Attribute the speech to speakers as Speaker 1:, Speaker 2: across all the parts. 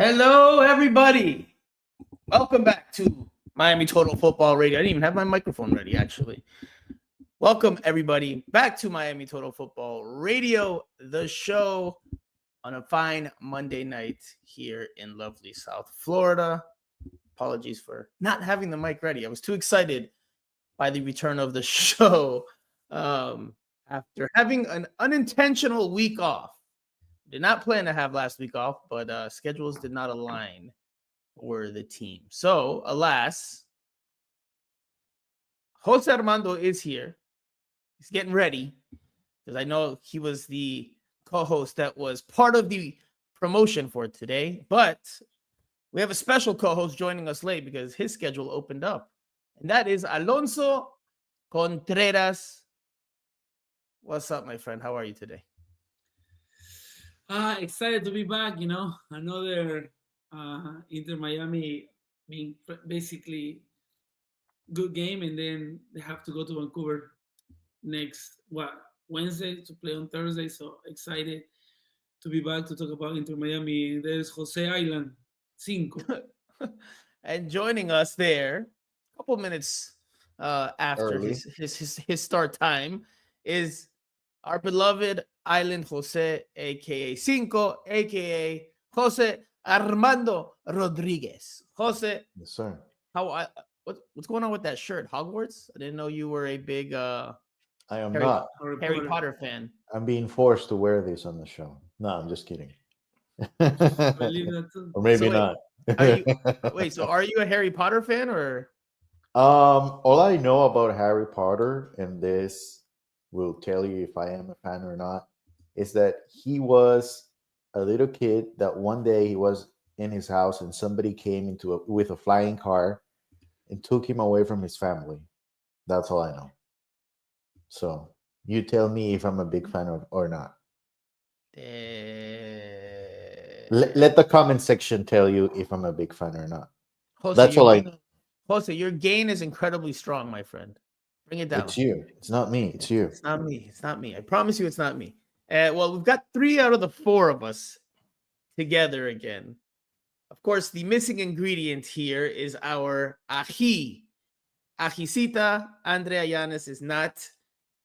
Speaker 1: Hello, everybody. Welcome back to Miami Total Football Radio. I didn't even have my microphone ready, actually. Welcome, everybody, back to Miami Total Football Radio, the show on a fine Monday night here in lovely South Florida. Apologies for not having the mic ready. I was too excited by the return of the show after having an unintentional week off. Did not plan to have last week off, but schedules did not align for the team. So, alas, Jose Armando is here. He's getting ready because I know he was the co-host that was part of the promotion for today. But we have a special co-host joining us late because his schedule opened up. And that is Alonso Contreras. What's up, my friend? How are you today?
Speaker 2: Excited to be back. Another Inter Miami being basically good game, and then they have to go to Vancouver next Wednesday to play on Thursday. So excited to be back to talk about Inter Miami. There's Jose Island, cinco.
Speaker 1: And joining us there, a couple minutes after his start time, is our beloved Island Jose, aka Cinco, aka Jose Armando Rodriguez. Jose,
Speaker 3: yes, sir.
Speaker 1: What's going on with that shirt? Hogwarts? I didn't know you were a big
Speaker 3: I am
Speaker 1: Harry Potter fan.
Speaker 3: I'm being forced to wear this on the show. No, I'm just kidding. Or maybe not.
Speaker 1: So are you a Harry Potter fan or?
Speaker 3: All I know about Harry Potter, and this will tell you if I am a fan or not, is that he was a little kid that one day he was in his house and somebody came with a flying car and took him away from his family. That's all I know. So you tell me if I'm a big fan of or not. Let the comment section tell you if I'm a big fan or not.
Speaker 1: Jose,
Speaker 3: that's all I know.
Speaker 1: Jose, your gain is incredibly strong, my friend. Bring it down.
Speaker 3: It's you. It's not me. It's you.
Speaker 1: It's not me. It's not me. I promise you it's not me. Well, we've got 3 out of the 4 of us together again. Of course, the missing ingredient here is our ají. Ajicita, Andrea Llanes, is not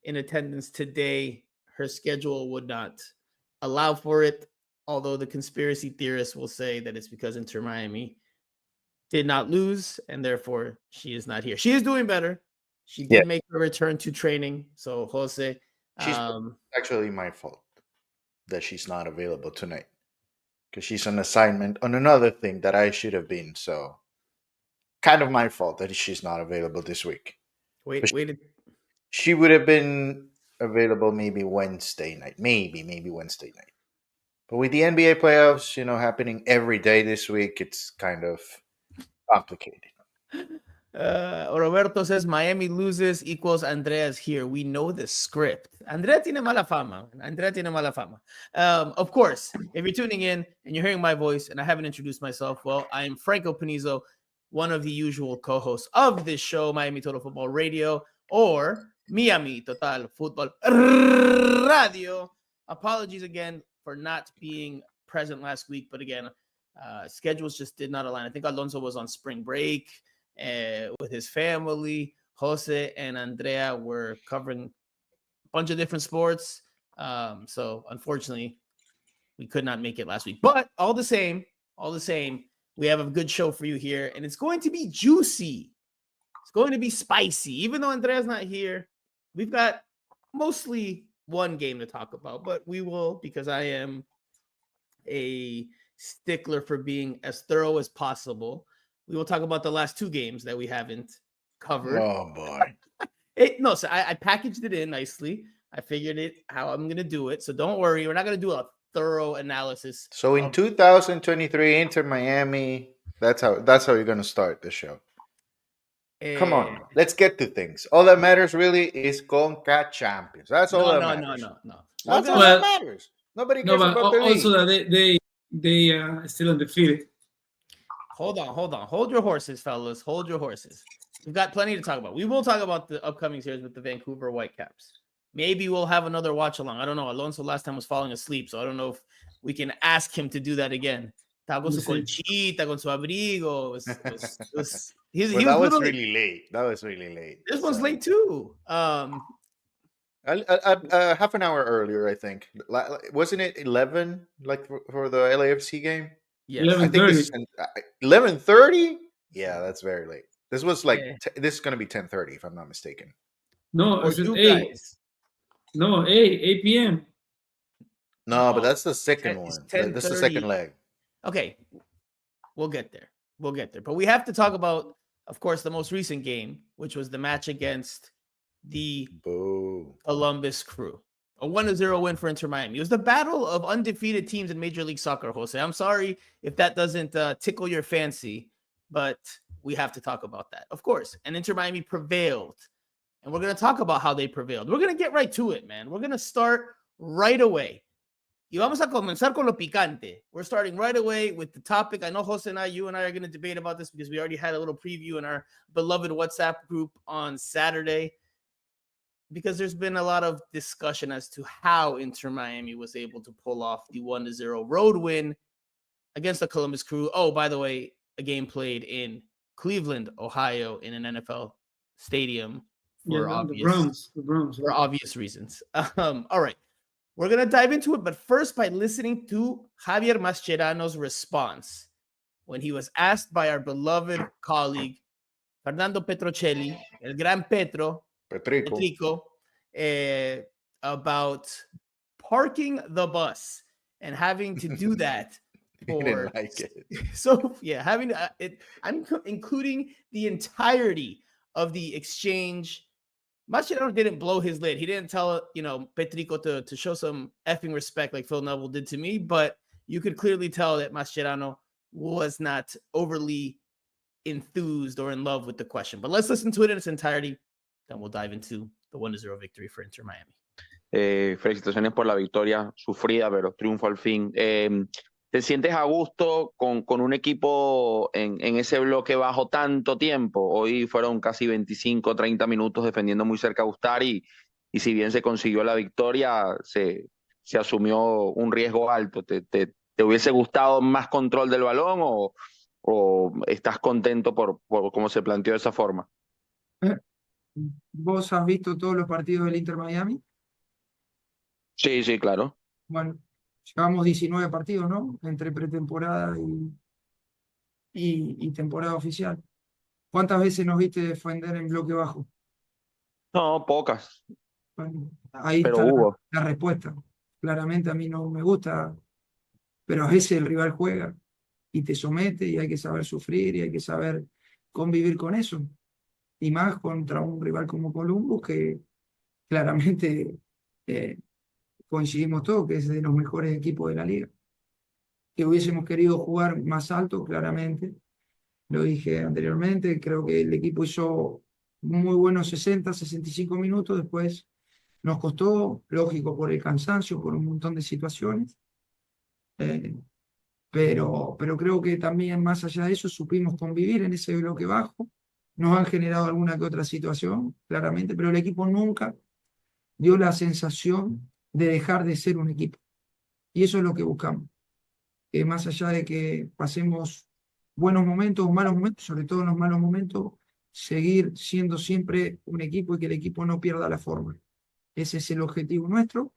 Speaker 1: in attendance today. Her schedule would not allow for it, although the conspiracy theorists will say that it's because Inter Miami did not lose, and therefore she is not here. She is doing better. She did make a return to training. So, Jose,
Speaker 4: she's actually my fault that she's not available tonight because she's on assignment on another thing that I should have been. So, kind of my fault that she's not available this week. She would have been available maybe Wednesday night. Maybe Wednesday night. But with the NBA playoffs, happening every day this week, it's kind of complicated.
Speaker 1: Roberto says Miami loses equals Andrea's here. We know the script. Andrea tiene mala fama. Of course, if you're tuning in and you're hearing my voice and I haven't introduced myself, well, I am Franco Panizo, one of the usual co-hosts of this show, Miami Total Football Radio, or Miami Total Football Radio. Apologies again for not being present last week, but again, schedules just did not align. I think Alonso was on spring break with his family. Jose and Andrea were covering a bunch of different sports. So unfortunately, we could not make it last week. But all the same, we have a good show for you here. And it's going to be juicy. It's going to be spicy. Even though Andrea's not here, we've got mostly one game to talk about. But we will, because I am a stickler for being as thorough as possible. We will talk about the last 2 games that we haven't covered.
Speaker 4: Oh, boy.
Speaker 1: So I packaged it in nicely. I figured it how I'm going to do it. So don't worry. We're not going to do a thorough analysis.
Speaker 4: So in 2023, Inter Miami, that's how you're going to start the show. Come on. Let's get to things. All that matters really is Concacaf Champions. That's all that matters.
Speaker 1: No.
Speaker 4: That's all that matters. Nobody cares about the league.
Speaker 2: Also that they are still undefeated.
Speaker 1: Hold on. Hold your horses, fellas. Hold your horses. We've got plenty to talk about. We will talk about the upcoming series with the Vancouver Whitecaps. Maybe we'll have another watch along. I don't know. Alonso last time was falling asleep, so I don't know if we can ask him to do that again. Estaba con su
Speaker 2: Sí.
Speaker 1: colchita, con su abrigo. He
Speaker 4: But
Speaker 1: was
Speaker 4: that was
Speaker 1: literally.
Speaker 4: really late. That was really late.
Speaker 1: This one's
Speaker 4: So,
Speaker 1: late too.
Speaker 4: half an hour earlier, I think. Wasn't it 11? Like for the LAFC game?
Speaker 1: Yes.
Speaker 4: I think this 11:30. Yeah, that's very late. This was like
Speaker 1: Yeah.
Speaker 4: this is gonna be 10:30 if I'm not mistaken.
Speaker 2: No,
Speaker 1: For
Speaker 2: it says
Speaker 1: you
Speaker 2: 8.
Speaker 1: guys.
Speaker 2: No, 8 p.m.
Speaker 4: No, but that's the second
Speaker 1: It's
Speaker 4: one. That's the second
Speaker 1: 10:30.
Speaker 4: leg.
Speaker 1: Okay, we'll get there. We'll get there. But we have to talk about, of course, the most recent game, which was the match against the
Speaker 4: Boo.
Speaker 1: Columbus Crew. A 1-0 win for Inter Miami. It was the battle of undefeated teams in Major League Soccer, Jose. I'm sorry if that doesn't tickle your fancy, but we have to talk about that, of course. And Inter Miami prevailed. And we're going to talk about how they prevailed. We're going to get right to it, man. We're going to start right away. Y vamos a comenzar con lo picante. We're starting right away with the topic. I know Jose and you and I are going to debate about this because we already had a little preview in our beloved WhatsApp group on Saturday, because there's been a lot of discussion as to how Inter Miami was able to pull off the 1-0 road win against the Columbus Crew. Oh, by the way, a game played in Cleveland, Ohio, in an NFL stadium for
Speaker 2: The Browns.
Speaker 1: for obvious reasons. All right. We're going to dive into it, but first by listening to Javier Mascherano's response when he was asked by our beloved colleague, Fernando Petrocelli, El Gran Petrico, about parking the bus and having to do that.
Speaker 4: He didn't like it.
Speaker 1: So, yeah, I'm including the entirety of the exchange. Mascherano didn't blow his lid. He didn't tell, Petrico to show some effing respect like Phil Neville did to me, but you could clearly tell that Mascherano was not overly enthused or in love with the question. But let's listen to it in its entirety, then we'll dive into the 1-0 victory for Inter Miami.
Speaker 5: Felicitaciones por la victoria sufrida, pero triunfo al fin. ¿Te sientes a gusto con un equipo en ese bloque bajo tanto tiempo? Hoy fueron casi 25, 30 minutos defendiendo muy cerca a Gustar y si bien se consiguió la victoria, se asumió un riesgo alto. ¿Te hubiese gustado más control del balón o estás contento por cómo se planteó de esa forma?
Speaker 6: ¿Vos has visto todos los partidos del Inter Miami?
Speaker 5: Sí, claro.
Speaker 6: Bueno, llevamos 19 partidos, ¿no? Entre pretemporada y temporada oficial. ¿Cuántas veces nos viste defender en bloque bajo?
Speaker 5: No, pocas.
Speaker 6: Bueno, ahí
Speaker 5: Pero
Speaker 6: está
Speaker 5: hubo.
Speaker 6: la respuesta. Claramente a mí no me gusta, pero a veces el rival juega y te somete y hay que saber sufrir y hay que saber convivir con eso. Y más contra un rival como Columbus, que claramente coincidimos todos que es de los mejores equipos de la liga. Que hubiésemos querido jugar más alto, claramente. Lo dije anteriormente, creo que el equipo hizo muy buenos 60, 65 minutos, después nos costó, lógico, por el cansancio, por un montón de situaciones. Pero creo que también más allá de eso supimos convivir en ese bloque bajo. Nos han generado alguna que otra situación, claramente, pero el equipo nunca dio la sensación de dejar de ser un equipo. Y eso es lo que buscamos. Más allá de que pasemos buenos momentos o malos momentos, sobre todo en los malos momentos, seguir siendo siempre un equipo y que el equipo no pierda la forma. Ese es el objetivo nuestro,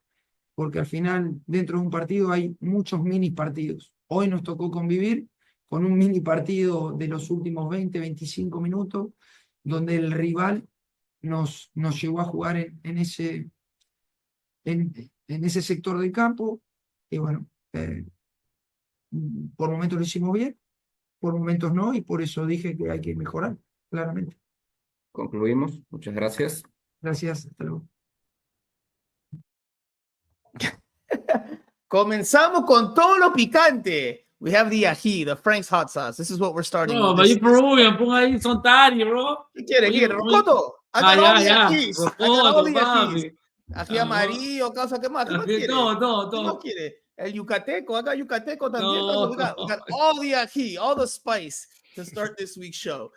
Speaker 6: porque al final dentro de un partido hay muchos mini partidos. Hoy nos tocó convivir con un mini partido de los últimos 20, 25 minutos, donde el rival nos llevó a jugar en ese sector del campo, y bueno, por momentos lo hicimos bien, por momentos no, y por eso dije que hay que mejorar, claramente.
Speaker 7: Concluimos. Muchas gracias.
Speaker 6: Gracias, hasta luego.
Speaker 1: Comenzamos con todo lo picante. We have the ají, the Frank's hot sauce. This is what we're starting
Speaker 2: No,
Speaker 1: with.
Speaker 2: but you Peruvian, pon ahí Sontari, bro.
Speaker 1: ¿Qué quiere?
Speaker 2: Oye,
Speaker 1: ¿Quiere? ¿Rocoto? I got all the ajís. I got all the ajís. Ají amarillo, causa, ¿qué más? ¿Qué más quiere?
Speaker 2: No.
Speaker 1: ¿Qué más quiere? El yucateco. I got yucateco también.
Speaker 2: No.
Speaker 1: We got all the ají, all the spice to start this week's show.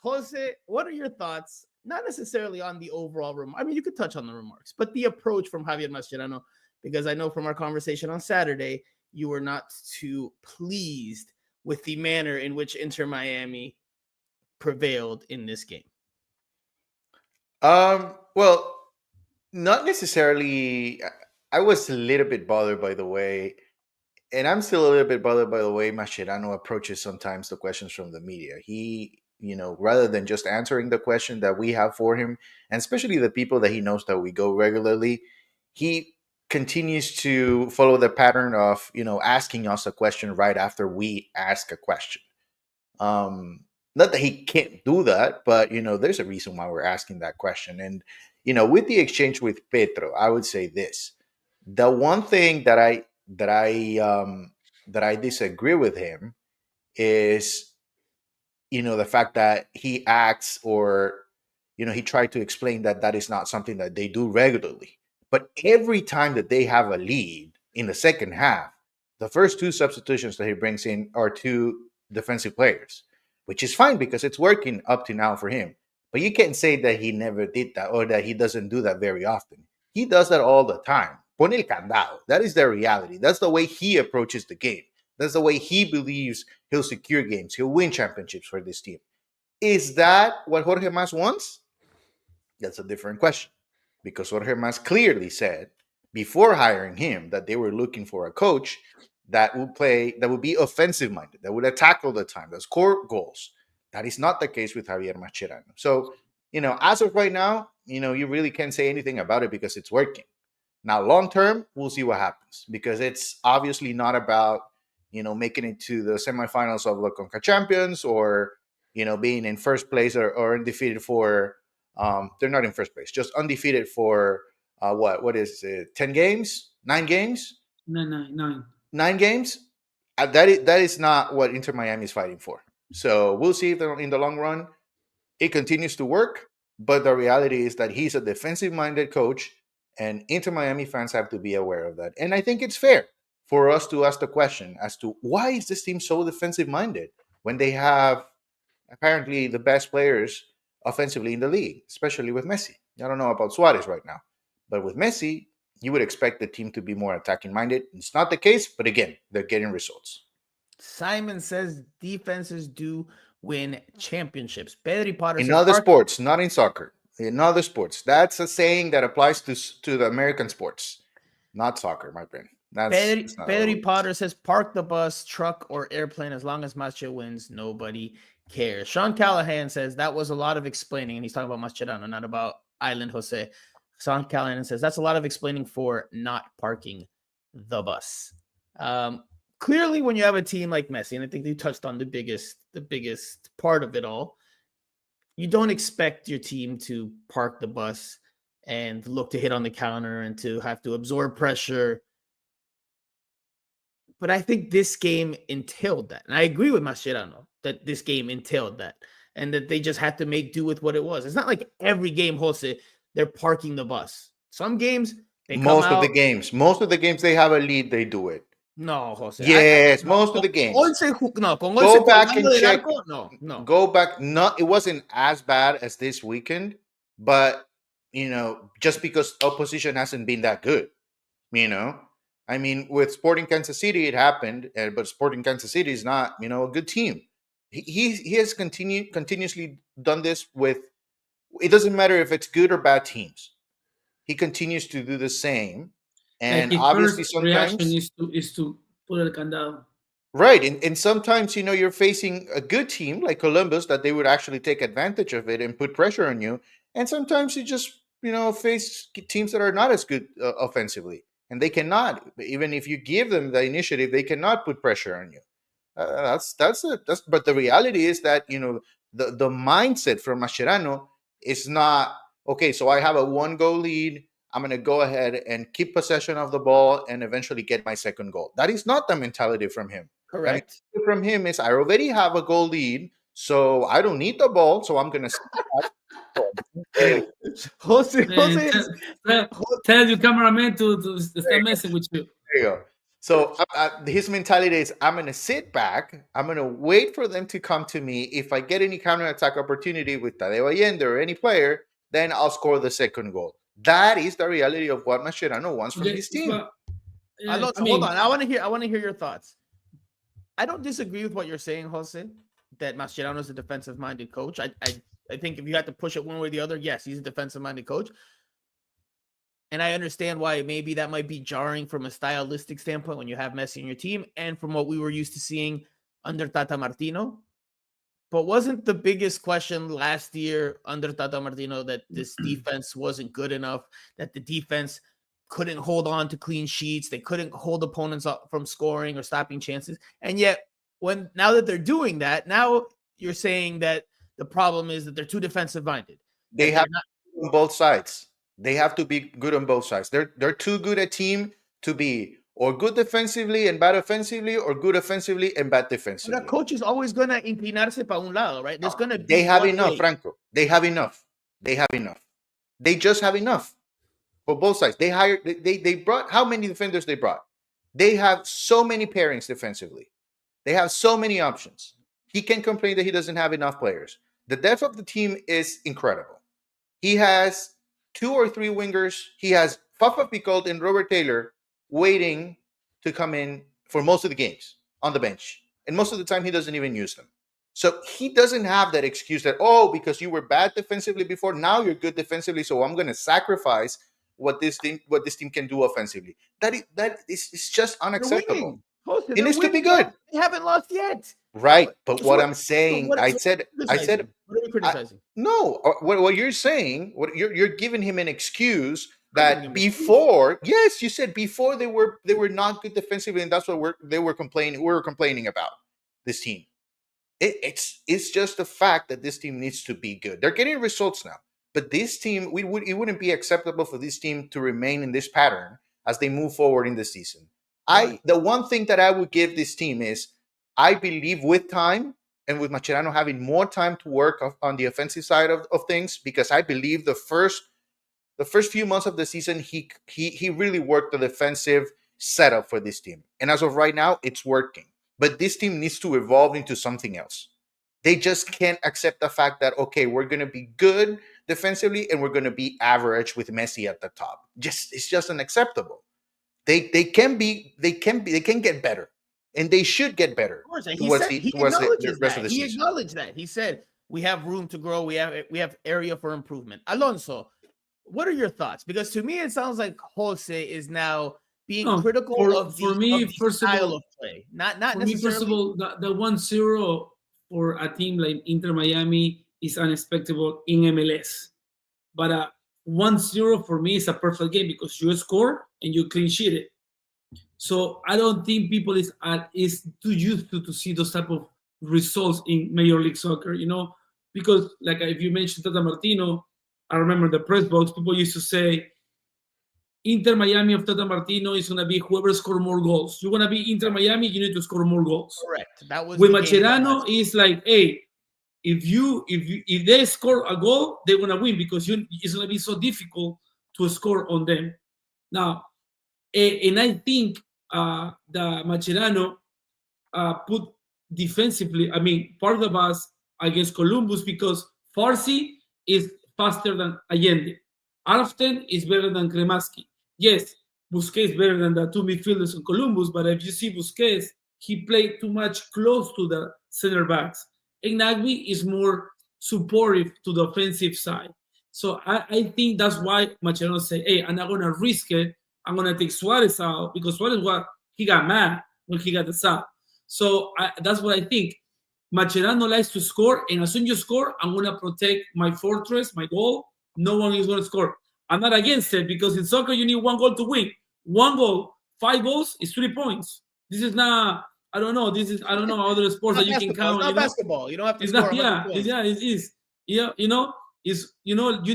Speaker 1: Jose, what are your thoughts? Not necessarily on the overall room. I mean, you could touch on the remarks, but the approach from Javier Mascherano, because I know from our conversation on Saturday, you were not too pleased with the manner in which Inter Miami prevailed in this game?
Speaker 4: Well, not necessarily. I was a little bit bothered by the way, and I'm still a little bit bothered by the way Mascherano approaches sometimes the questions from the media. He, rather than just answering the question that we have for him, and especially the people that he knows that we go regularly, he continues to follow the pattern of, asking us a question right after we ask a question. Not that he can't do that, but there's a reason why we're asking that question. And with the exchange with Petro, I would say this: the one thing that I disagree with him is the fact that he acts, or he tried to explain that that is not something that they do regularly. But every time that they have a lead in the second half, the first two substitutions that he brings in are two defensive players, which is fine because it's working up to now for him. But you can't say that he never did that or that he doesn't do that very often. He does that all the time. Pon el candado. That is the reality. That's the way he approaches the game. That's the way he believes he'll secure games. He'll win championships for this team. Is that what Jorge Mas wants? That's a different question. Because Jorge Mas clearly said before hiring him that they were looking for a coach that would be offensive minded, that would attack all the time, that score goals. That is not the case with Javier Mascherano. So, as of right now, you really can't say anything about it because it's working. Now, long term, we'll see what happens, because it's obviously not about, making it to the semifinals of the Concacaf Champions, or, being in first place or undefeated for, they're not in first place, just undefeated for what is it, 10 games, 9 games?
Speaker 2: Nine.
Speaker 4: 9 games? That is not what Inter Miami is fighting for. So we'll see if in the long run it continues to work. But the reality is that he's a defensive-minded coach, and Inter Miami fans have to be aware of that. And I think it's fair for us to ask the question as to why is this team so defensive-minded when they have apparently the best players offensively in the league, especially with Messi. I don't know about Suarez right now, but with Messi, you would expect the team to be more attacking-minded. It's not the case, but again, they're getting results.
Speaker 1: Simon says defenses do win championships. Pedri Potter
Speaker 4: In
Speaker 1: says
Speaker 4: other sports, not in soccer. In other sports. That's a saying that applies to the American sports, not soccer, my friend.
Speaker 1: Pedri Potter says park the bus, truck, or airplane. As long as Mascherano wins, nobody cares. Sean Callahan says that was a lot of explaining, and he's talking about Mascherano, not about Island Jose. Sean Callahan says that's a lot of explaining for not parking the bus. Clearly, when you have a team like Messi, and I think you touched on the biggest part of it all, you don't expect your team to park the bus and look to hit on the counter and to have to absorb pressure. But I think this game entailed that. And I agree with Mascherano that this game entailed that, and that they just had to make do with what it was. It's not like every game, Jose, they're parking the bus. Some games,
Speaker 4: most of the games they have a lead, they do it.
Speaker 1: No, Jose.
Speaker 4: Yes, most of the games.
Speaker 1: Go
Speaker 4: back and check.
Speaker 1: No.
Speaker 4: Go back. It wasn't as bad as this weekend, but just because opposition hasn't been that good, I mean, with Sporting Kansas City, it happened, but Sporting Kansas City is not, a good team. He has continuously done this with. It doesn't matter if it's good or bad teams. He continues to do the same. And obviously sometimes
Speaker 2: reaction is to put el candado.
Speaker 4: Right. And sometimes, you're facing a good team like Columbus that they would actually take advantage of it and put pressure on you. And sometimes you just, face teams that are not as good offensively. And they cannot, even if you give them the initiative, they cannot put pressure on you. But the reality is that, the mindset from Mascherano is not, okay, so I have a 1-goal lead. I'm going to go ahead and keep possession of the ball and eventually get my second goal. That is not the mentality from him.
Speaker 1: Correct.
Speaker 4: The mentality from him is I already have a goal lead, so I don't need the ball, so I'm going to
Speaker 1: Jose,
Speaker 2: tell your cameraman to start messing with you.
Speaker 4: There you go. So his mentality is I'm going to sit back. I'm going to wait for them to come to me. If I get any counterattack opportunity with Tadeo Allende or any player, then I'll score the second goal. That is the reality of what Mascherano wants from his team.
Speaker 1: Alonso, hold on. I want to hear your thoughts. I don't disagree with what you're saying, Jose, that Mascherano is a defensive-minded coach. I think if you had to push it one way or the other, yes, he's a defensive-minded coach. And I understand why maybe that might be jarring from a stylistic standpoint when you have Messi in your team and from what we were used to seeing under Tata Martino. But wasn't the biggest question last year under Tata Martino that this defense wasn't good enough, that the defense couldn't hold on to clean sheets, they couldn't hold opponents up from scoring or stopping chances? And yet, now that they're doing that, now you're saying that the problem is that they're too defensive-minded.
Speaker 4: They have on both sides. They have to be good on both sides. They're too good a team to be or good defensively and bad offensively, or good offensively and bad defensively.
Speaker 1: The coach is always going to inclinarse para un lado, right? There's going to be
Speaker 4: They have
Speaker 1: one
Speaker 4: enough,
Speaker 1: way.
Speaker 4: Franco. They have enough. They have enough. They just have enough for both sides. They hired. They brought how many defenders they brought? They have so many pairings defensively. They have so many options. He can complain that he doesn't have enough players. The depth of the team is incredible. He has 2 or 3 wingers. He has Fafa Picoult and Robert Taylor waiting to come in for most of the games on the bench. And most of the time, he doesn't even use them. So he doesn't have that excuse that, because you were bad defensively before, now you're good defensively, so I'm going to sacrifice what this team can do offensively. That is just unacceptable. It needs to be good.
Speaker 1: They haven't lost yet.
Speaker 4: Right, but what I'm saying, I said,
Speaker 1: what are we criticizing?
Speaker 4: no. What you're saying, you're giving him an excuse that before, yes, you said before they were not good defensively, and that's what they were complaining. We were complaining about this team. It's just the fact that this team needs to be good. They're getting results now, but this team, it wouldn't be acceptable for this team to remain in this pattern as they move forward in the season. The one thing that I would give this team is, I believe with time and with Mascherano having more time to work on the offensive side of things, because I believe the first few months of the season, he really worked the defensive setup for this team. And as of right now, it's working. But this team needs to evolve into something else. They just can't accept the fact that, okay, we're going to be good defensively and we're going to be average with Messi at the top. It's just unacceptable. They can get better. And they should get better.
Speaker 1: Of course, he acknowledged that. He said we have room to grow. We have area for improvement. Alonso, what are your thoughts? Because to me, it sounds like Jose is now being critical of the style of play. Not necessarily.
Speaker 2: Me, first of all, the 1-0 for a team like Inter Miami is unexpected in MLS. But 1-0 for me is a perfect game because you score and you clean sheet it. So I don't think people is too used to see those type of results in Major League Soccer, because like if you mentioned Tata Martino, I remember the press box, people used to say, Inter Miami of Tata Martino is going to be whoever score more goals. You want to be Inter Miami, you need to score more goals.
Speaker 1: Correct. That was
Speaker 2: with Mascherano is like, hey, if they score a goal, they're going to win because it's going to be so difficult to score on them. Now, and I think the Mascherano put defensively, part of the bus against Columbus because Farsi is faster than Allende. Arften is better than Kremaski. Yes, Busquets is better than the 2 midfielders in Columbus, but if you see Busquets, he played too much close to the center backs. And Nagby is more supportive to the offensive side. So I think that's why Mascherano said, hey, I'm not going to risk it. I'm going to take Suarez out because Suarez, he got mad when he got the sub. So that's what I think. Mascherano likes to score, and as soon as you score, I'm going to protect my fortress, my goal. No one is going to score. I'm not against it because in soccer, you need 1 goal to win. 1 goal, 5 goals is 3 points. This is not, I don't know other sports that you can count.
Speaker 1: It's not basketball. You don't have to score.
Speaker 2: It is. Yeah, you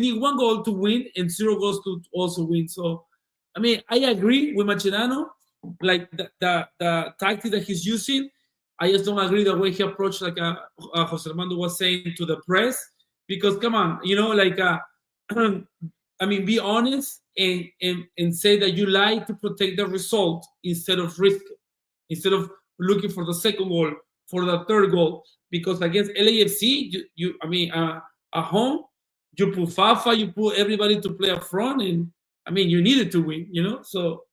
Speaker 2: need 1 goal to win and 0 goals to also win. So, I agree with Mascherano, like the tactic that he's using. I just don't agree the way he approached, like Jose Armando was saying, to the press. Because come on, be honest and say that you like to protect the result instead of risk, instead of looking for the second goal, for the third goal. Because against LAFC, at home, you put Fafa, you put everybody to play up front, and you needed to win, So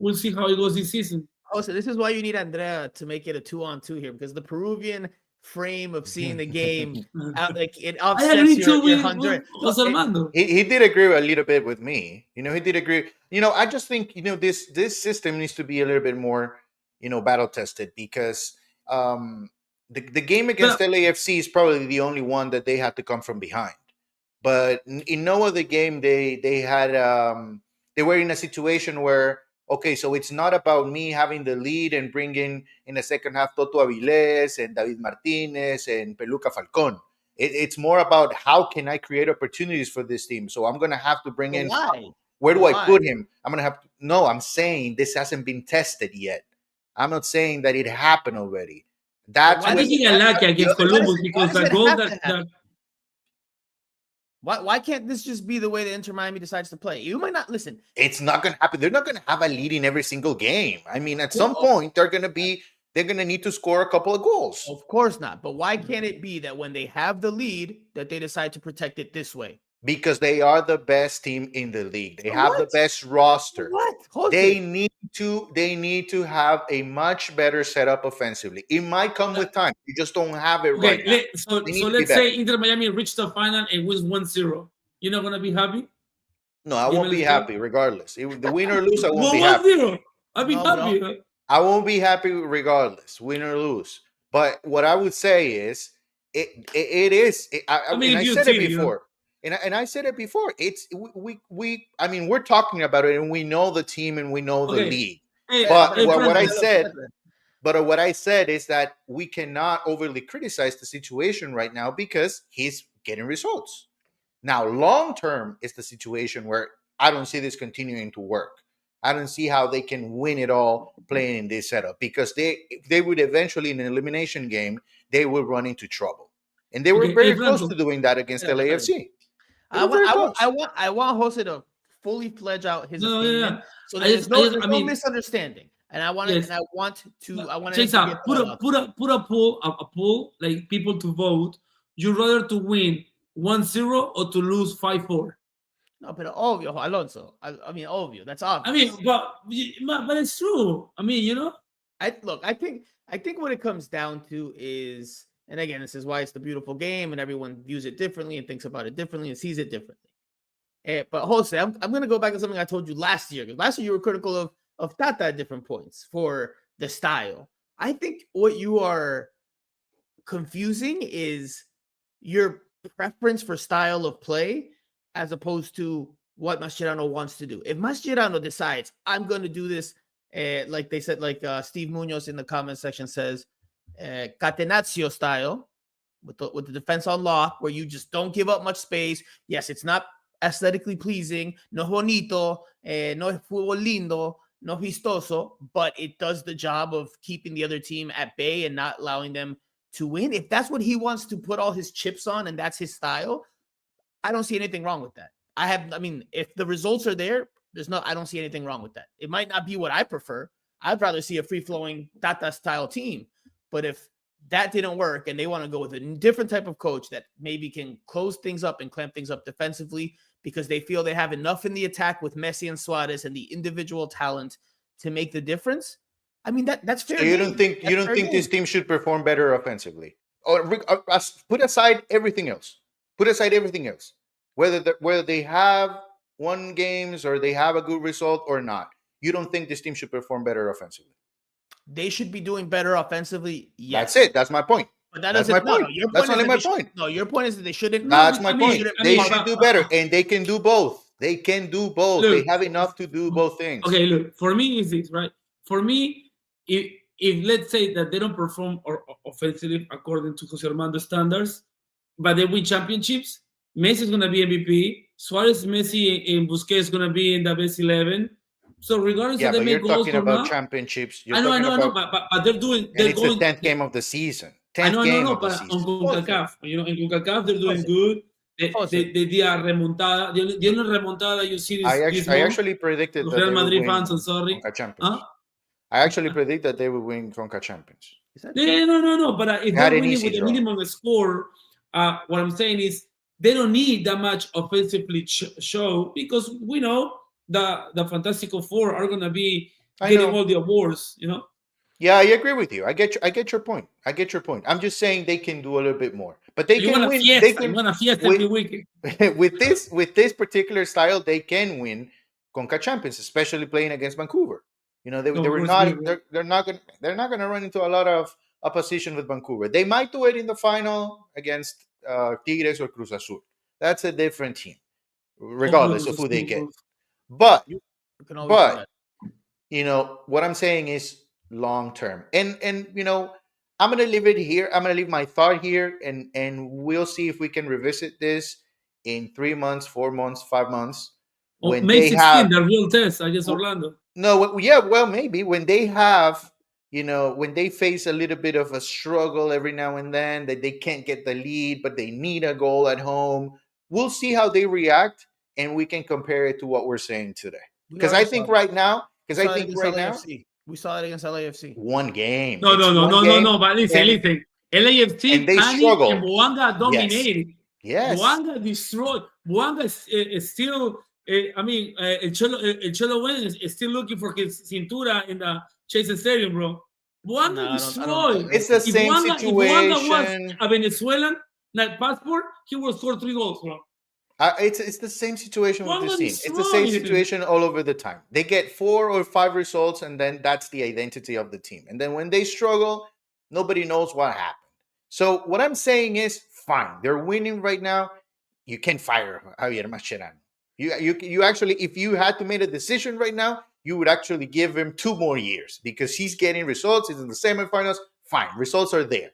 Speaker 2: we'll see how it goes this season.
Speaker 1: Oh, so this is why you need Andrea to make it a 2-on-2 here, because the Peruvian frame of seeing the game, like it
Speaker 2: I
Speaker 1: offsets
Speaker 2: agree
Speaker 1: your
Speaker 2: too with
Speaker 1: Honduras.
Speaker 2: Jose Armando.
Speaker 4: He did agree a little bit with me. He did agree. I just think this system needs to be a little bit more battle tested, because the game against LAFC is probably the only one that they had to come from behind. But in no other game they had they were in a situation where, okay, so it's not about me having the lead and bringing in the second half Toto Avilés and David Martinez and Peluca Falcón. It's more about how can I create opportunities for this team. So I'm going to have to bring in.
Speaker 1: Why?
Speaker 4: Where do I put him? I'm going to have to. No, I'm saying this hasn't been tested yet. I'm not saying that it happened already. That's
Speaker 2: I think he got lucky against Columbus because the goal that.
Speaker 1: Why can't this just be the way that Inter Miami decides to play? You might not listen.
Speaker 4: It's not going to happen. They're not going to have a lead in every single game. I mean, at some point, they're going to need to score a couple of goals.
Speaker 1: Of course not. But why can't it be that when they have the lead, that they decide to protect it this way?
Speaker 4: Because they are the best team in the league. They have the best roster. They need to have a much better setup offensively. It might come with time. You just don't have it right now.
Speaker 2: So let's say Inter Miami reached the final and wins 1-0. You're not gonna be happy?
Speaker 4: No, I won't be happy regardless. If the win or lose, I won't be happy.
Speaker 2: I'll be happy.
Speaker 4: I won't be happy regardless, win or lose. But what I would say is, it is. I mean, I said it before. And I said it before. It's we. I mean, we're talking about it, and we know the team, and we know the league. What I said is that we cannot overly criticize the situation right now because he's getting results. Now, long term is the situation where I don't see this continuing to work. I don't see how they can win it all playing in this setup, because they would eventually, in an elimination game, they will run into trouble, and they were very close to doing that against LAFC.
Speaker 1: I want Jose to fully fledge out his opinion, so there's no misunderstanding. And I want to
Speaker 2: put a poll, like people to vote. You rather to win 1-0 or to lose 5-4?
Speaker 1: No, but obvio, Alonso. I mean, obvio. That's obvious.
Speaker 2: I mean, but it's true. I mean,
Speaker 1: I think what it comes down to is. And again, this is why it's the beautiful game, and everyone views it differently and thinks about it differently and sees it differently. But Jose, I'm going to go back to something I told you last year. Because last year you were critical of Tata at different points for the style. I think what you are confusing is your preference for style of play as opposed to what Mascherano wants to do. If Mascherano decides, I'm going to do this, like they said, like Steve Munoz in the comment section says, Catenaccio style with the defense on lock, where you just don't give up much space. Yes, it's not aesthetically pleasing, no bonito, no fútbol lindo, no vistoso, but it does the job of keeping the other team at bay and not allowing them to win. If that's what he wants to put all his chips on and that's his style, I don't see anything wrong with that. If the results are there, I don't see anything wrong with that. It might not be what I prefer. I'd rather see a free-flowing Tata style team. But if that didn't work and they want to go with a different type of coach that maybe can close things up and clamp things up defensively because they feel they have enough in the attack with Messi and Suarez and the individual talent to make the difference, I mean, that's fair.
Speaker 4: So you don't think this team should perform better offensively? Or put aside everything else. Whether they have won games or they have a good result or not. You don't think this team should perform better offensively?
Speaker 1: They should be doing better offensively. Yes.
Speaker 4: That's it. That's my point.
Speaker 1: But that's my point.
Speaker 4: That's only my point.
Speaker 1: No, your point is that they shouldn't.
Speaker 4: That's my point. They should do better, and they can do both. They can do both. Look, they have enough to do both things.
Speaker 2: Okay, look. For me, is this right? For me, if let's say that they don't perform or offensively according to Jose Armando standards, but they win championships, Messi is gonna be MVP. Suarez, Messi, and Busquets is gonna be in the best 11. So regardless if they make goals or not,
Speaker 4: you're talking about championships.
Speaker 2: I know, but they're doing.
Speaker 4: It's the 10th game of the season. 10th game of the season.
Speaker 2: On Concacaf, in Concacaf they're doing good. They did a remontada. The only remontada you see is
Speaker 4: I actually predicted that
Speaker 2: Real Madrid fans. I'm sorry.
Speaker 4: I actually predict that they will win Concacaf Champions.
Speaker 2: No. But if they're winning with a minimum score, what I'm saying is they don't need that much offensively show because we know the Fantastical Four are going to be getting all the awards, you know.
Speaker 4: Yeah, I agree with you. I get your point. I'm just saying they can do a little bit more, but they
Speaker 2: You
Speaker 4: can
Speaker 2: want a
Speaker 4: win.
Speaker 2: fiesta,
Speaker 4: They can
Speaker 2: you want a fiesta
Speaker 4: with,
Speaker 2: every weekend.
Speaker 4: with this particular style, they can win Concacaf Champions, especially playing against Vancouver. You know, they
Speaker 2: No, of
Speaker 4: were
Speaker 2: course
Speaker 4: not
Speaker 2: we will.
Speaker 4: they're not gonna run into a lot of opposition with Vancouver. They might do it in the final against Tigres or Cruz Azul. That's a different team, regardless of who they get. But
Speaker 1: You can always do that.
Speaker 4: you know what I'm saying is long term, and you know I'm gonna leave it here. I'm gonna leave my thought here, and we'll see if we can revisit this in 3 months, 4 months, 5 months when
Speaker 2: May
Speaker 4: they
Speaker 2: 16,
Speaker 4: have
Speaker 2: the real test against Orlando.
Speaker 4: no, yeah, well, maybe when they have, you know, when they face a little bit of a struggle every now and then, that they can't get the lead, but they need a goal at home. We'll see how they react, and we can compare it to what we're saying today. Because I think right now,
Speaker 1: we saw it against LAFC.
Speaker 4: one game.
Speaker 2: No, but listen. LAFC
Speaker 4: and they
Speaker 2: panicked
Speaker 4: struggle.
Speaker 2: and Boanga dominated.
Speaker 4: Yes.
Speaker 2: Boanga destroyed. Boanga is still, El Cholo Wayne is still looking for his cintura in the Chase Stadium, bro. Boanga destroyed.
Speaker 4: It's the same
Speaker 2: If Boanga was
Speaker 4: situation.
Speaker 2: a Venezuelan passport, he would score 3 goals, bro.
Speaker 4: It's the same situation with this
Speaker 2: Boanga
Speaker 4: team. It's the same
Speaker 2: destroyed.
Speaker 4: situation all over the time. They get 4 or 5 results, and then that's the identity of the team. And then when they struggle, nobody knows what happened. So what I'm saying is, fine, they're winning right now. You can fire Javier Mascherano. You actually, if you had to make a decision right now, you would actually give him 2 more years because he's getting results. He's in the semifinals. Fine, results are there.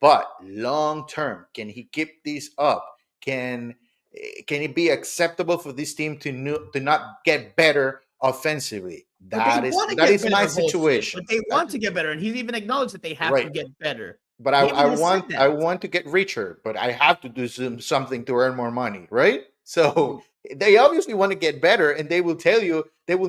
Speaker 4: But long term, can he keep these up? Can it be acceptable for this team to not get better offensively? That is my situation.
Speaker 1: But they want to get better, and he's even acknowledged that they have to get better.
Speaker 4: But I want to get richer, but I have to do something to earn more money, right? So they obviously want to get better, and they will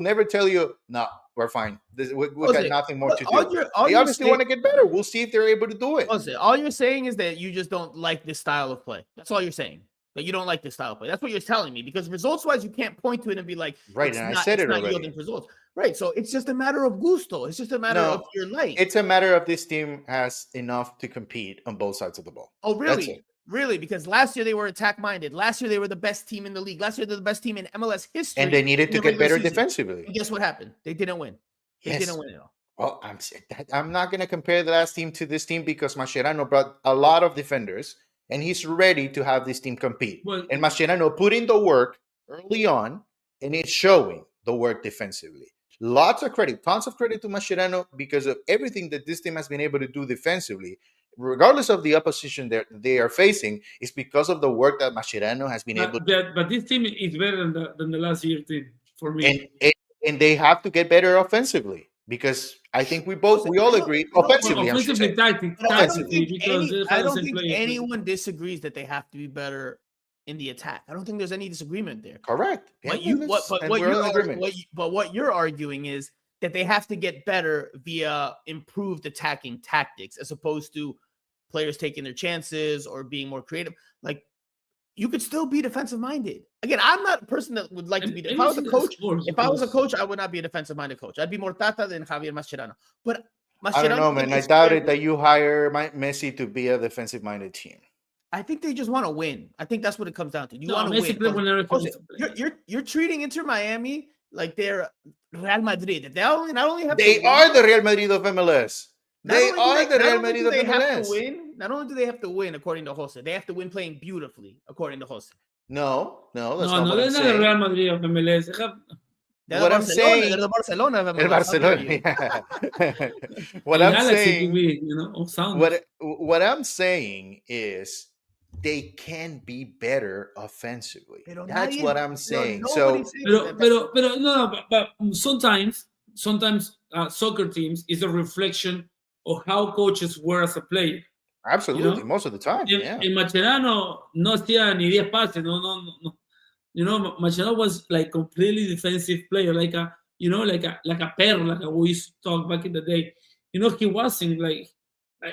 Speaker 4: never tell you, no, we're fine. We got nothing more to do. They obviously want to get better. We'll see if they're able to do it.
Speaker 1: All you're saying is that you just don't like this style of play. That's all you're saying. That you don't like this style of play. That's what you're telling me. Because results-wise, you can't point to it and be like,
Speaker 4: right, and I said it already.
Speaker 1: Yielding results. Right, so it's just a matter of gusto. It's just a matter of your life.
Speaker 4: It's a matter of this team has enough to compete on both sides of the ball.
Speaker 1: Oh, really? Really? Because last year they were attack-minded. Last year they were the best team in the league. Last year they're the best team in MLS history.
Speaker 4: And they needed to get better defensively.
Speaker 1: And guess what happened? They didn't win. They didn't win at all.
Speaker 4: Well, I'm not going to compare the last team to this team because Mascherano brought a lot of defenders, and he's ready to have this team compete. And Mascherano put in the work early on, and it's showing the work defensively. Lots of credit, tons of credit to Mascherano because of everything that this team has been able to do defensively, regardless of the opposition that they are facing, is because of the work that Mascherano has been able to.
Speaker 2: But this team is better than the last year team for me.
Speaker 4: And they have to get better offensively because I think we all agree offensively.
Speaker 1: I don't think anyone disagrees that they have to be better in the attack. I don't think there's any disagreement there.
Speaker 4: Correct.
Speaker 1: What you're arguing is that they have to get better via improved attacking tactics as opposed to players taking their chances or being more creative. Like, you could still be defensive minded. Again, I'm not a person that would like to be. If I was a coach, I would not be a defensive minded coach. I'd be more Tata than Javier Mascherano. But Mascherano,
Speaker 4: I don't know, man. I doubt it that you hire Messi to be a defensive minded team.
Speaker 1: I think they just want to win. I think that's what it comes down to. You want to win. You're treating Inter Miami like they're Real Madrid. They are
Speaker 4: the Real Madrid of MLS. They are the Real Madrid of MLS.
Speaker 1: Not only do they have to win, according to Jose, they have to win playing beautifully, according to Jose.
Speaker 4: No, that's
Speaker 2: not what I'm saying.
Speaker 4: The
Speaker 2: Real Madrid of MLS.
Speaker 4: What I'm saying,
Speaker 1: they're the Barcelona of MLS.
Speaker 4: What I'm saying is they can be better offensively. That's what I'm saying.
Speaker 2: But sometimes soccer teams is a reflection of how coaches were as a player.
Speaker 4: Absolutely, most of the time.
Speaker 2: And Mascherano no hacía ni 10 pases. No. You know, Mascherano was like completely defensive player, like a perro, like we used to talk back in the day. You know, he wasn't like,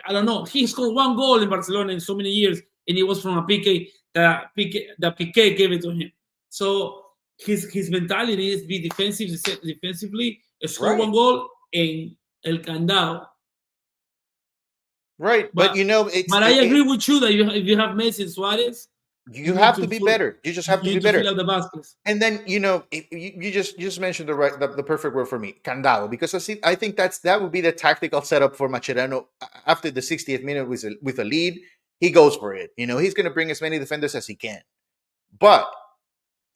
Speaker 2: I don't know. He scored 1 goal in Barcelona in so many years, and it was from a Piqué that Piqué gave it to him. So his mentality is be defensively score
Speaker 4: Right.
Speaker 2: one goal in el candado.
Speaker 4: Right, but you know,
Speaker 2: But I agree with you that if you have Messi and Suarez,
Speaker 4: you have to be better. You just have to
Speaker 2: you
Speaker 4: be
Speaker 2: need to
Speaker 4: better.
Speaker 2: fill out the baskets.
Speaker 4: And then you know, you just mentioned the perfect word for me, candado, because I think that would be the tactical setup for Mascherano after the 60th minute with a lead. He goes for it. You know, he's going to bring as many defenders as he can. But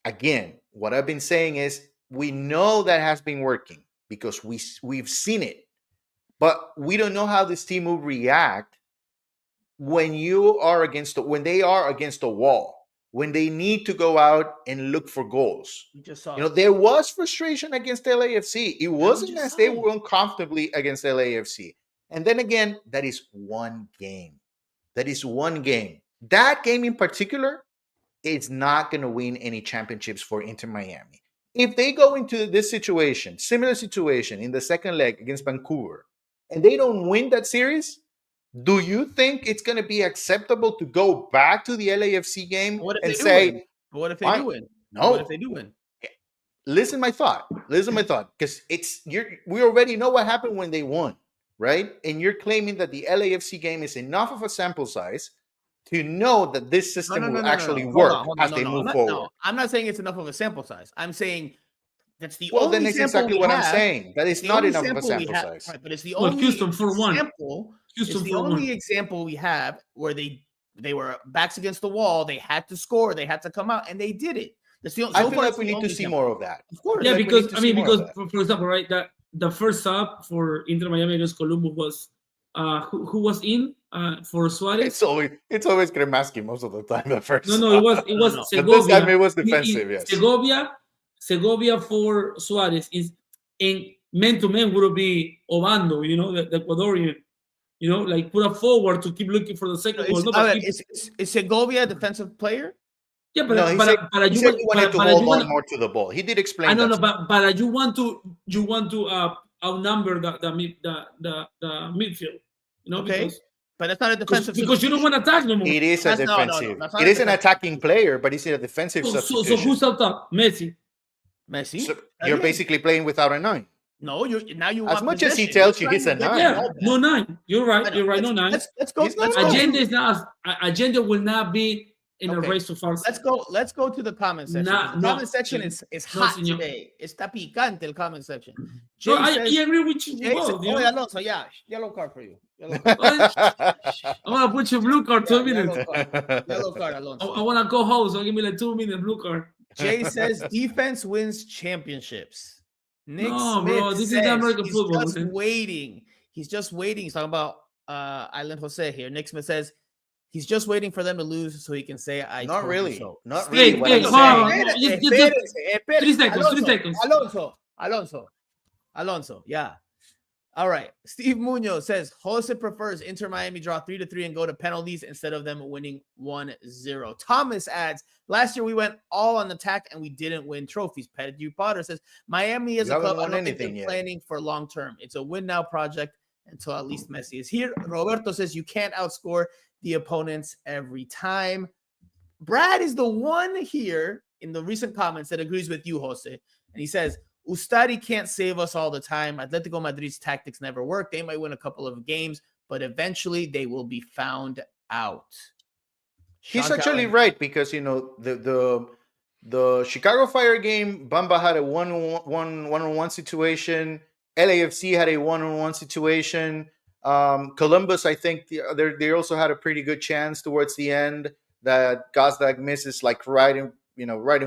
Speaker 4: again, what I've been saying is we know that has been working because we've seen it, but we don't know how this team will react when they are against the wall, when they need to go out and look for goals.
Speaker 1: You just saw
Speaker 4: You know,
Speaker 1: it.
Speaker 4: there was frustration against LAFC. It wasn't
Speaker 1: just
Speaker 4: as
Speaker 1: saw
Speaker 4: they
Speaker 1: it.
Speaker 4: won comfortably against LAFC. And then again, that is one game. That is one game. That game in particular, it's not going to win any championships for Inter Miami. If they go into this situation, similar situation in the second leg against Vancouver, and they don't win that series, do you think it's going to be acceptable to go back to the LAFC game
Speaker 1: What if
Speaker 4: and
Speaker 1: they do
Speaker 4: say,
Speaker 1: win? But what if they
Speaker 4: why-
Speaker 1: do win?
Speaker 4: no?
Speaker 1: What if they do win?
Speaker 4: Listen, my thought, because we already know what happened when they won, right? And you're claiming that the LAFC game is enough of a sample size to know that this system will actually work as they move forward.
Speaker 1: I'm not saying it's enough of a sample size. I'm saying that's the
Speaker 4: Well,
Speaker 1: only
Speaker 4: then it's
Speaker 1: sample
Speaker 4: exactly
Speaker 1: we
Speaker 4: what
Speaker 1: have.
Speaker 4: I'm saying. That is
Speaker 1: The
Speaker 4: not
Speaker 1: only
Speaker 4: enough of a
Speaker 1: we
Speaker 4: sample
Speaker 1: have-
Speaker 4: size.
Speaker 1: Right, but it's the
Speaker 2: Well,
Speaker 1: only
Speaker 2: Houston 4-1.
Speaker 1: example.
Speaker 2: Houston
Speaker 1: It's the
Speaker 2: 4-1.
Speaker 1: only example we have where they were backs against the wall. They had to score. They had to come out, and they did it.
Speaker 4: I feel like we need to see more of that.
Speaker 1: Of course.
Speaker 2: Yeah,
Speaker 4: like we
Speaker 2: because
Speaker 4: need to
Speaker 2: I
Speaker 4: see
Speaker 2: mean,
Speaker 4: more
Speaker 2: because
Speaker 4: of that.
Speaker 2: for example, right, that the first sub for Inter Miami against Columbus was who was in for Suarez.
Speaker 4: It's always Kremaski most of the time. The first,
Speaker 2: No, it was
Speaker 1: No.
Speaker 4: But this
Speaker 2: Segovia.
Speaker 4: time it was defensive. Yes.
Speaker 2: Segovia for Suarez is in man to man would be Obando, you know, the Ecuadorian, you know, like put up forward to keep looking for the second goal. No, but
Speaker 1: Is Segovia a defensive player?
Speaker 2: yeah, but
Speaker 4: No, he said he wanted to hold on more to the ball. He did explain.
Speaker 2: I know,
Speaker 4: that.
Speaker 2: but you want to outnumber the midfield, you know,
Speaker 1: Okay.
Speaker 2: because
Speaker 1: But that's not a defensive
Speaker 2: because you don't want to attack no more.
Speaker 4: It is a
Speaker 1: That's- no, no, no,
Speaker 4: defensive.
Speaker 1: that's not
Speaker 4: It
Speaker 1: a
Speaker 4: is an
Speaker 1: defensive.
Speaker 4: attacking player, but it's a defensive
Speaker 2: So
Speaker 4: substitution.
Speaker 2: who's up top? Messi.
Speaker 1: Messi.
Speaker 4: So you're basically playing without a 9.
Speaker 1: No, you
Speaker 4: As
Speaker 1: want
Speaker 4: much as he
Speaker 1: possession.
Speaker 4: tells
Speaker 1: You're
Speaker 4: you he's
Speaker 1: trying
Speaker 4: a
Speaker 1: to get
Speaker 4: 9.
Speaker 2: Yeah,
Speaker 1: the ball back.
Speaker 2: no 9. You're
Speaker 1: I
Speaker 2: right.
Speaker 1: know.
Speaker 2: You're right. No 9.
Speaker 1: Let's go. Let's go.
Speaker 2: Agenda is not. Agenda will not be in a
Speaker 1: Okay.
Speaker 2: race to far.
Speaker 1: Let's go to the comment section.
Speaker 2: Nah,
Speaker 1: The
Speaker 2: no,
Speaker 1: comment section is
Speaker 2: no,
Speaker 1: hot
Speaker 2: señor.
Speaker 1: today. Está picante el comment section. Jay
Speaker 2: No, I
Speaker 1: says,
Speaker 2: agree with you.
Speaker 1: Jay says,
Speaker 2: Both, you
Speaker 1: oh,
Speaker 2: know?
Speaker 1: Alonso, yeah, yellow card for you. Yellow card.
Speaker 2: I'm gonna put your blue card 2
Speaker 1: Yeah,
Speaker 2: minutes.
Speaker 1: Yellow card, Alonso.
Speaker 2: I wanna go home, so give me like 2 minute blue card.
Speaker 1: Jay says defense wins championships. Nick
Speaker 2: No,
Speaker 1: Smith
Speaker 2: bro, this is
Speaker 1: says
Speaker 2: American
Speaker 1: he's
Speaker 2: football,
Speaker 1: just
Speaker 2: man.
Speaker 1: waiting. He's just waiting. He's talking about Island Jose here. Nick Smith says he's just waiting for them to lose so he can say I
Speaker 4: Not
Speaker 1: told you
Speaker 4: really.
Speaker 1: so.
Speaker 4: Not
Speaker 2: Hey,
Speaker 4: really. What
Speaker 2: hey,
Speaker 4: I'm
Speaker 2: hold on.
Speaker 4: saying.
Speaker 1: Espérese.
Speaker 2: 3 seconds,
Speaker 1: Alonso,
Speaker 2: 3 seconds.
Speaker 1: Alonso, yeah. All right. Steve Munoz says Jose prefers Inter Miami draw 3-3 and go to penalties instead of them winning 1-0. Thomas adds, last year we went all on attack and we didn't win trophies. Pettigrew Potter says Miami is
Speaker 4: You
Speaker 1: a club
Speaker 4: haven't
Speaker 1: I
Speaker 4: won
Speaker 1: don't think
Speaker 4: anything
Speaker 1: they're
Speaker 4: yet.
Speaker 1: planning for long term. It's a win now project until at least Messi is here. Roberto says you can't outscore the opponents every time. Brad is the one here in the recent comments that agrees with you, Jose. And he says, Ustadi can't save us all the time. Atletico Madrid's tactics never work. They might win a couple of games, but eventually they will be found out.
Speaker 4: He's
Speaker 1: Sean
Speaker 4: actually
Speaker 1: Callahan-
Speaker 4: right because you know the Chicago Fire game, Bamba had a one-on-one situation. LAFC had a one-on-one situation. Columbus, I think they also had a pretty good chance towards the end that Gazdag misses like right in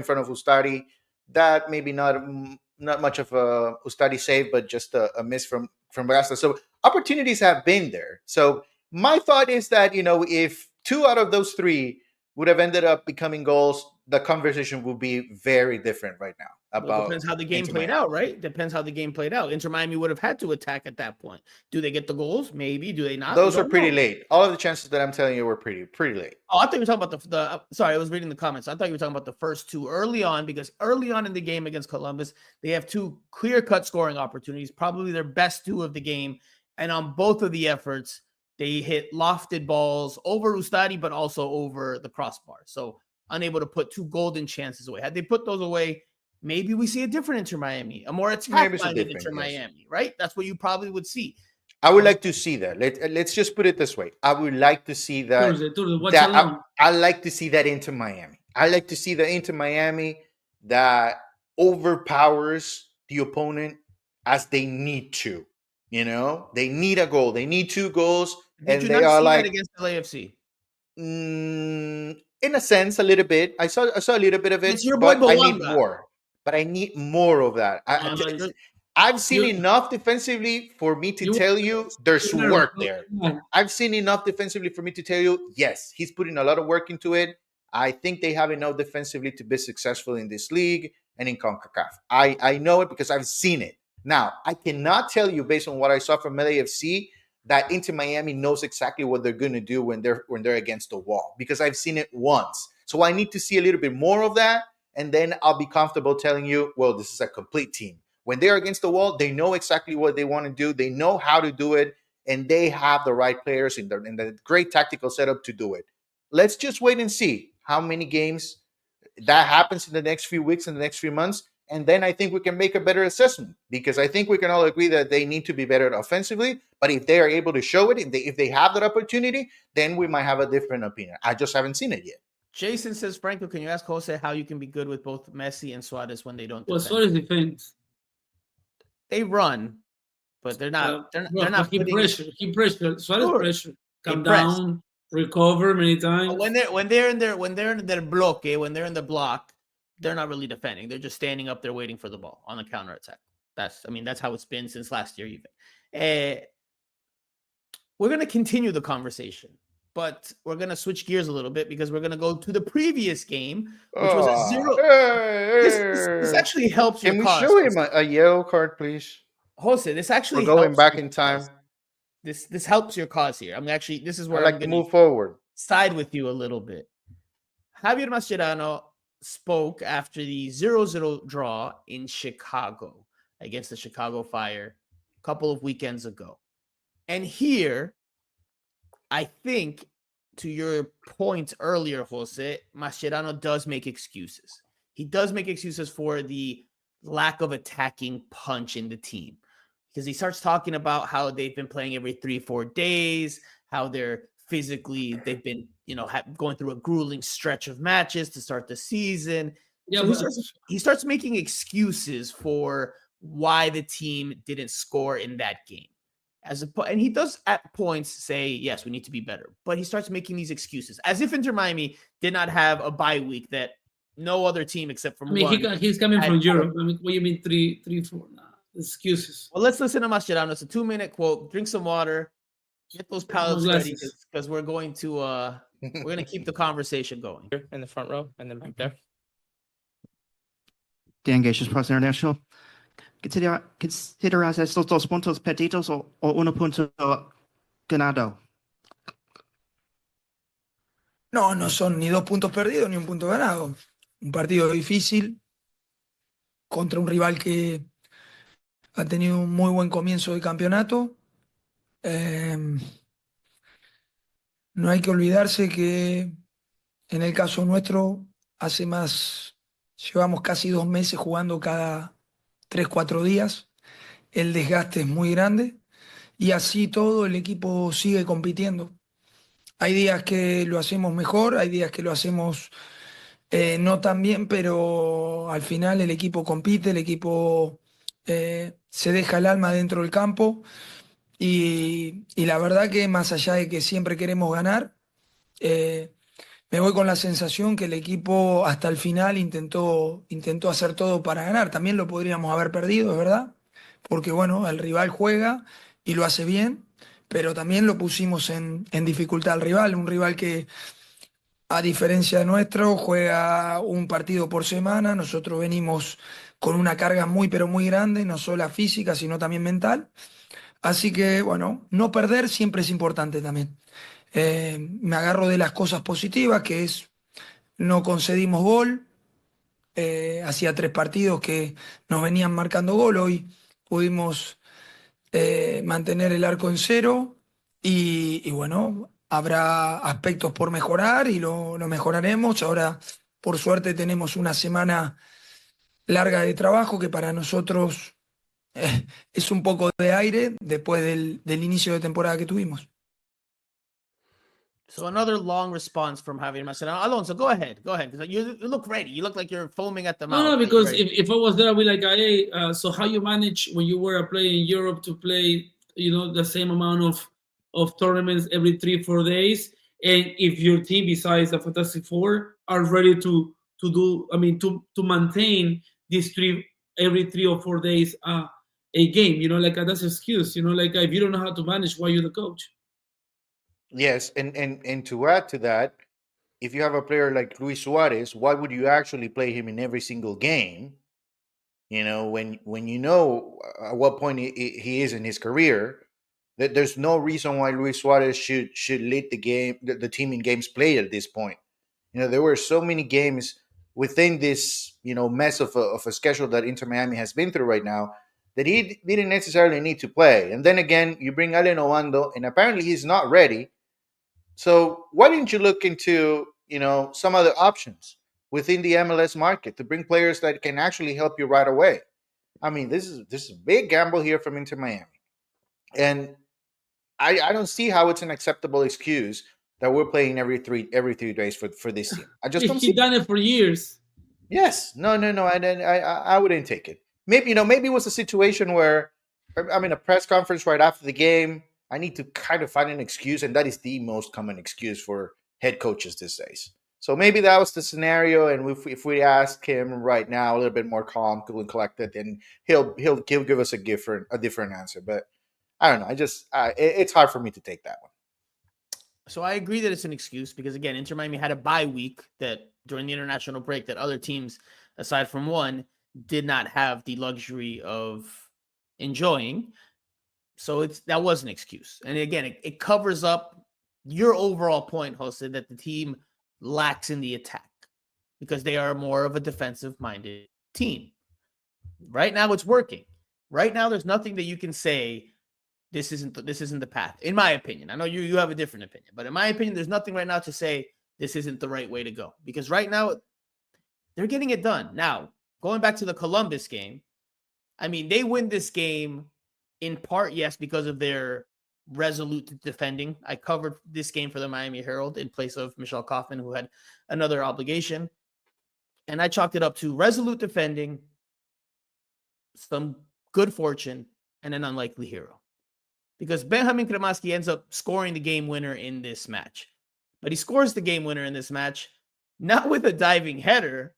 Speaker 4: front of Ustadi. That maybe not much of a Ustadi save, but just a miss from Gazdag. So opportunities have been there. So my thought is that if 2 out of those 3 would have ended up becoming goals, the conversation would be very different right now.
Speaker 1: Well, depends how the game
Speaker 4: Inter
Speaker 1: played
Speaker 4: Miami.
Speaker 1: out, right? Depends how the game played out. Inter Miami would have had to attack at that point. Do they get the goals? Maybe. Do they not?
Speaker 4: Those
Speaker 1: We
Speaker 4: are
Speaker 1: don't
Speaker 4: pretty
Speaker 1: know.
Speaker 4: late. All of the chances that I'm telling you were pretty late.
Speaker 1: Oh, I thought you were talking about the sorry, I was reading the comments. I thought you were talking about the first 2 early on, because early on in the game against Columbus, they have 2 clear-cut scoring opportunities, probably their best 2 of the game. And on both of the efforts, they hit lofted balls over Ustadi, but also over the crossbar. So unable to put 2 golden chances away. Had they put those away, maybe we see a different Inter Miami, a more
Speaker 4: Maybe it's a
Speaker 1: attack-minded
Speaker 4: different,
Speaker 1: Inter
Speaker 4: yes.
Speaker 1: Miami, right? That's what you probably would see.
Speaker 4: I would like to see that. Let's just put it this way. I would like to see that.
Speaker 2: Thursday, watch
Speaker 4: That
Speaker 2: along.
Speaker 4: I like to see that into Miami. I like to see the into Miami that overpowers the opponent as they need to. You know, they need a goal. They need 2 goals,
Speaker 1: Did
Speaker 4: and
Speaker 1: you
Speaker 4: they
Speaker 1: not
Speaker 4: are
Speaker 1: see
Speaker 4: like,
Speaker 1: that against LAFC?
Speaker 4: in a sense, a little bit. I saw a little bit of it,
Speaker 1: It's your boy
Speaker 4: but I need
Speaker 1: Bowanga.
Speaker 4: more. But I need more of that. I've seen
Speaker 2: you-
Speaker 4: enough defensively for me to
Speaker 2: you-
Speaker 4: tell you there's
Speaker 2: you-
Speaker 4: work there. I've seen enough defensively for me to tell you, yes, he's putting a lot of work into it. I think they have enough defensively to be successful in this league and in Concacaf. I know it because I've seen it. Now, I cannot tell you based on what I saw from LAFC that Inter Miami knows exactly what they're going to do when they're against the wall, because I've seen it once. So I need to see a little bit more of that, and then I'll be comfortable telling you, well, this is a complete team. When they're against the wall, they know exactly what they want to do. They know how to do it, and they have the right players in the great tactical setup to do it. Let's just wait and see how many games that happens in the next few weeks, in the next few months, and then I think we can make a better assessment, because I think we can all agree that they need to be better offensively. But if they are able to show it, if they have that opportunity, then we might have a different opinion. I just haven't seen it yet.
Speaker 1: Jason says, Franco, can you ask Jose how you can be good with both Messi and Suarez when they don't
Speaker 2: Well,
Speaker 1: defend?
Speaker 2: Suarez defense.
Speaker 1: They run, but they're not. They're not.
Speaker 2: He
Speaker 1: putting-
Speaker 2: pressure. He pressure. Suarez
Speaker 1: Sure.
Speaker 2: pressure. Come
Speaker 1: press.
Speaker 2: down, recover many times.
Speaker 1: When they're in their block, when they're in the block, they're not really defending. They're just standing up there waiting for the ball on the counter attack. That's how it's been since last year even. We're gonna continue the conversation, but we're gonna switch gears a little bit because we're gonna go to the previous game, which was a 0. This actually helps your
Speaker 4: Can we
Speaker 1: cause.
Speaker 4: show him a yellow card, please?
Speaker 1: Jose, this actually
Speaker 4: We're going
Speaker 1: helps
Speaker 4: back
Speaker 1: your
Speaker 4: in time.
Speaker 1: cause. This helps your cause here. I'm actually this is
Speaker 4: I
Speaker 1: where
Speaker 4: like
Speaker 1: I'm
Speaker 4: to
Speaker 1: gonna
Speaker 4: move forward.
Speaker 1: side with you a little bit. Javier Mascherano spoke after the 0-0 draw in Chicago against the Chicago Fire a couple of weekends ago. And here, I think, to your point earlier, Jose, Mascherano does make excuses. He does make excuses for the lack of attacking punch in the team, because he starts talking about how they've been playing every 3-4 days, how they've been, going through a grueling stretch of matches to start the season.
Speaker 2: Yeah,
Speaker 1: So he starts making excuses for why the team didn't score in that game. And he does at points say, yes, we need to be better. But he starts making these excuses as if Inter Miami did not have a bye week that no other team except from one.
Speaker 2: He's coming from
Speaker 1: had-
Speaker 2: Europe. What do you mean 3-4? Nah, excuses.
Speaker 1: Well, let's listen to Mascherano. It's a 2-minute quote. Drink some water. Get those palates ready,
Speaker 2: glasses.
Speaker 1: because we're going to keep the conversation going.
Speaker 8: In the front row and then back there.
Speaker 9: Dan Gacious Press International. Consideras estos 2 puntos perdidos o 1 punto ganado.
Speaker 6: No, no son ni 2 puntos perdidos ni 1 punto ganado. Un partido difícil contra un rival que ha tenido un muy buen comienzo de campeonato. No hay que olvidarse que en el caso nuestro llevamos casi 2 meses jugando cada 3-4 días. El desgaste es muy grande y así todo el equipo sigue compitiendo. Hay días que lo hacemos mejor, hay días que lo hacemos no tan bien, pero al final el equipo compite, el equipo se deja el alma dentro del campo y la verdad que más allá de que siempre queremos ganar, me voy con la sensación que el equipo hasta el final intentó hacer todo para ganar. También lo podríamos haber perdido, es verdad, porque bueno, el rival juega y lo hace bien, pero también lo pusimos en dificultad al rival, un rival que a diferencia de nuestro juega un partido por semana. Nosotros venimos con una carga muy pero muy grande, no solo física sino también mental, así que bueno, no perder siempre es importante también. Me agarro de las cosas positivas, que es no concedimos gol. Hacía 3 partidos que nos venían marcando gol, hoy pudimos mantener el arco en 0 y bueno, habrá aspectos por mejorar y lo mejoraremos. Ahora, por suerte, tenemos una semana larga de trabajo que para nosotros es un poco de aire después del inicio de temporada que tuvimos.
Speaker 1: So another long response from Javier Mascherano. Alonso, go ahead. Go ahead. 'Cause you look ready. You look like you're foaming at the mouth.
Speaker 2: No,
Speaker 1: You're
Speaker 2: because
Speaker 1: ready.
Speaker 2: if I was there, I'd be like, hey, so how you manage when you were a player in Europe to play, the same amount of tournaments every 3-4 days, and if your team, besides the Fantastic Four, are ready to maintain these every 3 or 4 days a game, like that's an excuse, like if you don't know how to manage, why you're the coach?
Speaker 4: Yes, and to add to that, if you have a player like Luis Suarez, why would you actually play him in every single game? When you know at what point he is in his career, that there's no reason why Luis Suarez should lead the team in games played at this point. There were so many games within this mess of a schedule that Inter Miami has been through right now that he didn't necessarily need to play. And then again, you bring Allen Ovando, and apparently he's not ready. So why didn't you look into some other options within the MLS market to bring players that can actually help you right away? I mean, this is a big gamble here from Inter Miami, and I don't see how it's an acceptable excuse that we're playing every three days for this team. I just don't see.
Speaker 2: He's done it for years.
Speaker 4: Yes, no. I wouldn't take it. Maybe maybe it was a situation where I'm in a press conference right after the game. I need to kind of find an excuse, and that is the most common excuse for head coaches these days. So maybe that was the scenario, and if we ask him right now, a little bit more calm, cool, and collected, then he'll give us a different answer. But I don't know. It's hard for me to take that one.
Speaker 1: So I agree that it's an excuse because, again, Inter Miami had a bye week that during the international break that other teams, aside from one, did not have the luxury of enjoying. So that was an excuse. And again, it covers up your overall point, Jose, that the team lacks in the attack because they are more of a defensive-minded team. Right now, it's working. Right now, there's nothing that you can say this isn't the path, in my opinion. I know you have a different opinion, but in my opinion, there's nothing right now to say this isn't the right way to go because right now they're getting it done. Now, going back to the Columbus game, I mean, they win this game in part, yes, because of their resolute defending. I covered this game for the Miami Herald in place of Michelle Kaufman, who had another obligation. And I chalked it up to resolute defending, some good fortune, and an unlikely hero. Because Benjamin Kremaski ends up scoring the game winner in this match. But he scores the game winner in this match, not with a diving header,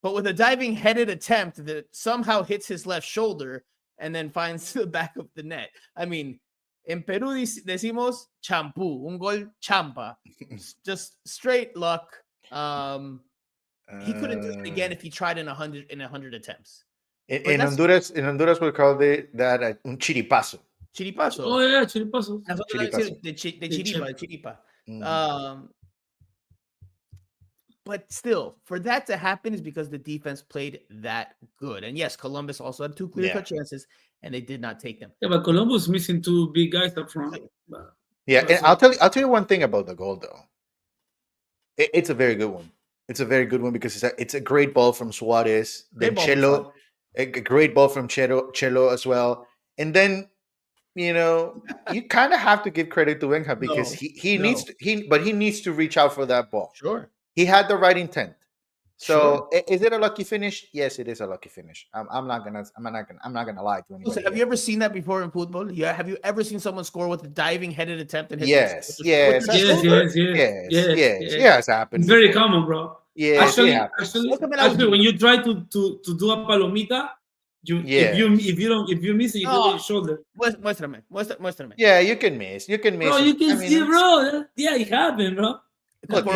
Speaker 1: but with a diving headed attempt that somehow hits his left shoulder and then finds the back of the net. I mean, in Peru decimos champú, un gol champa, just straight luck. He couldn't do it again if he tried in 100 attempts.
Speaker 4: In Honduras, we call that un chiripazo.
Speaker 1: Chiripazo.
Speaker 2: Oh yeah, chiripazo.
Speaker 1: De chiripa.
Speaker 4: Mm-hmm.
Speaker 1: But still, for that to happen is because the defense played that good. And yes, Columbus also had 2 clear-cut chances, and they did not take them.
Speaker 2: Yeah, but Columbus missing 2 big guys up front.
Speaker 4: Yeah, and I'll tell you one thing about the goal, though. It's a very good one. It's a very good one because it's a great ball from Suarez. Then Chelo, a great ball from Chelo as well. And then, you kind of have to give credit to Benja because he needs to reach out for that ball.
Speaker 1: Sure.
Speaker 4: He had the right intent. So is it a lucky finish? Yes, it is a lucky finish. I'm not gonna lie to anybody.
Speaker 1: Have you ever seen that before in football? Yeah. Have you ever seen someone score with a diving headed attempt and hit?
Speaker 2: Yes, happened. It's very common, bro.
Speaker 4: Yeah,
Speaker 2: actually, when you try to do a palomita, if you miss it, you go to your shoulder.
Speaker 1: Muéstrame.
Speaker 4: Yeah, you can miss.
Speaker 2: Bro, you can see, bro. Yeah, it happened, bro.
Speaker 1: Look,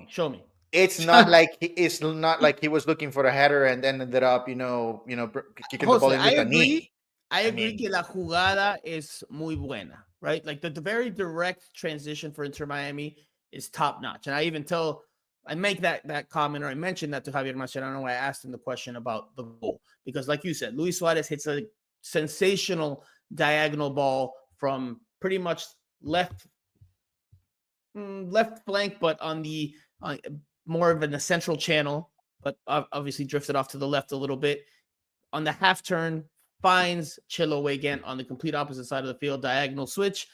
Speaker 1: show me.
Speaker 4: It's not like he was looking for a header and then ended up, kicking the ball in with a knee.
Speaker 1: I agree que la jugada es muy buena, right? Like the very direct transition for Inter Miami is top notch. And I make that comment, or I mentioned that to Javier Mascherano. I asked him the question about the goal because, like you said, Luis Suarez hits a sensational diagonal ball from pretty much left flank, but on more of an central channel but obviously drifted off to the left a little bit. On the half turn, finds Chelo Weigand on the complete opposite side of the field, diagonal switch.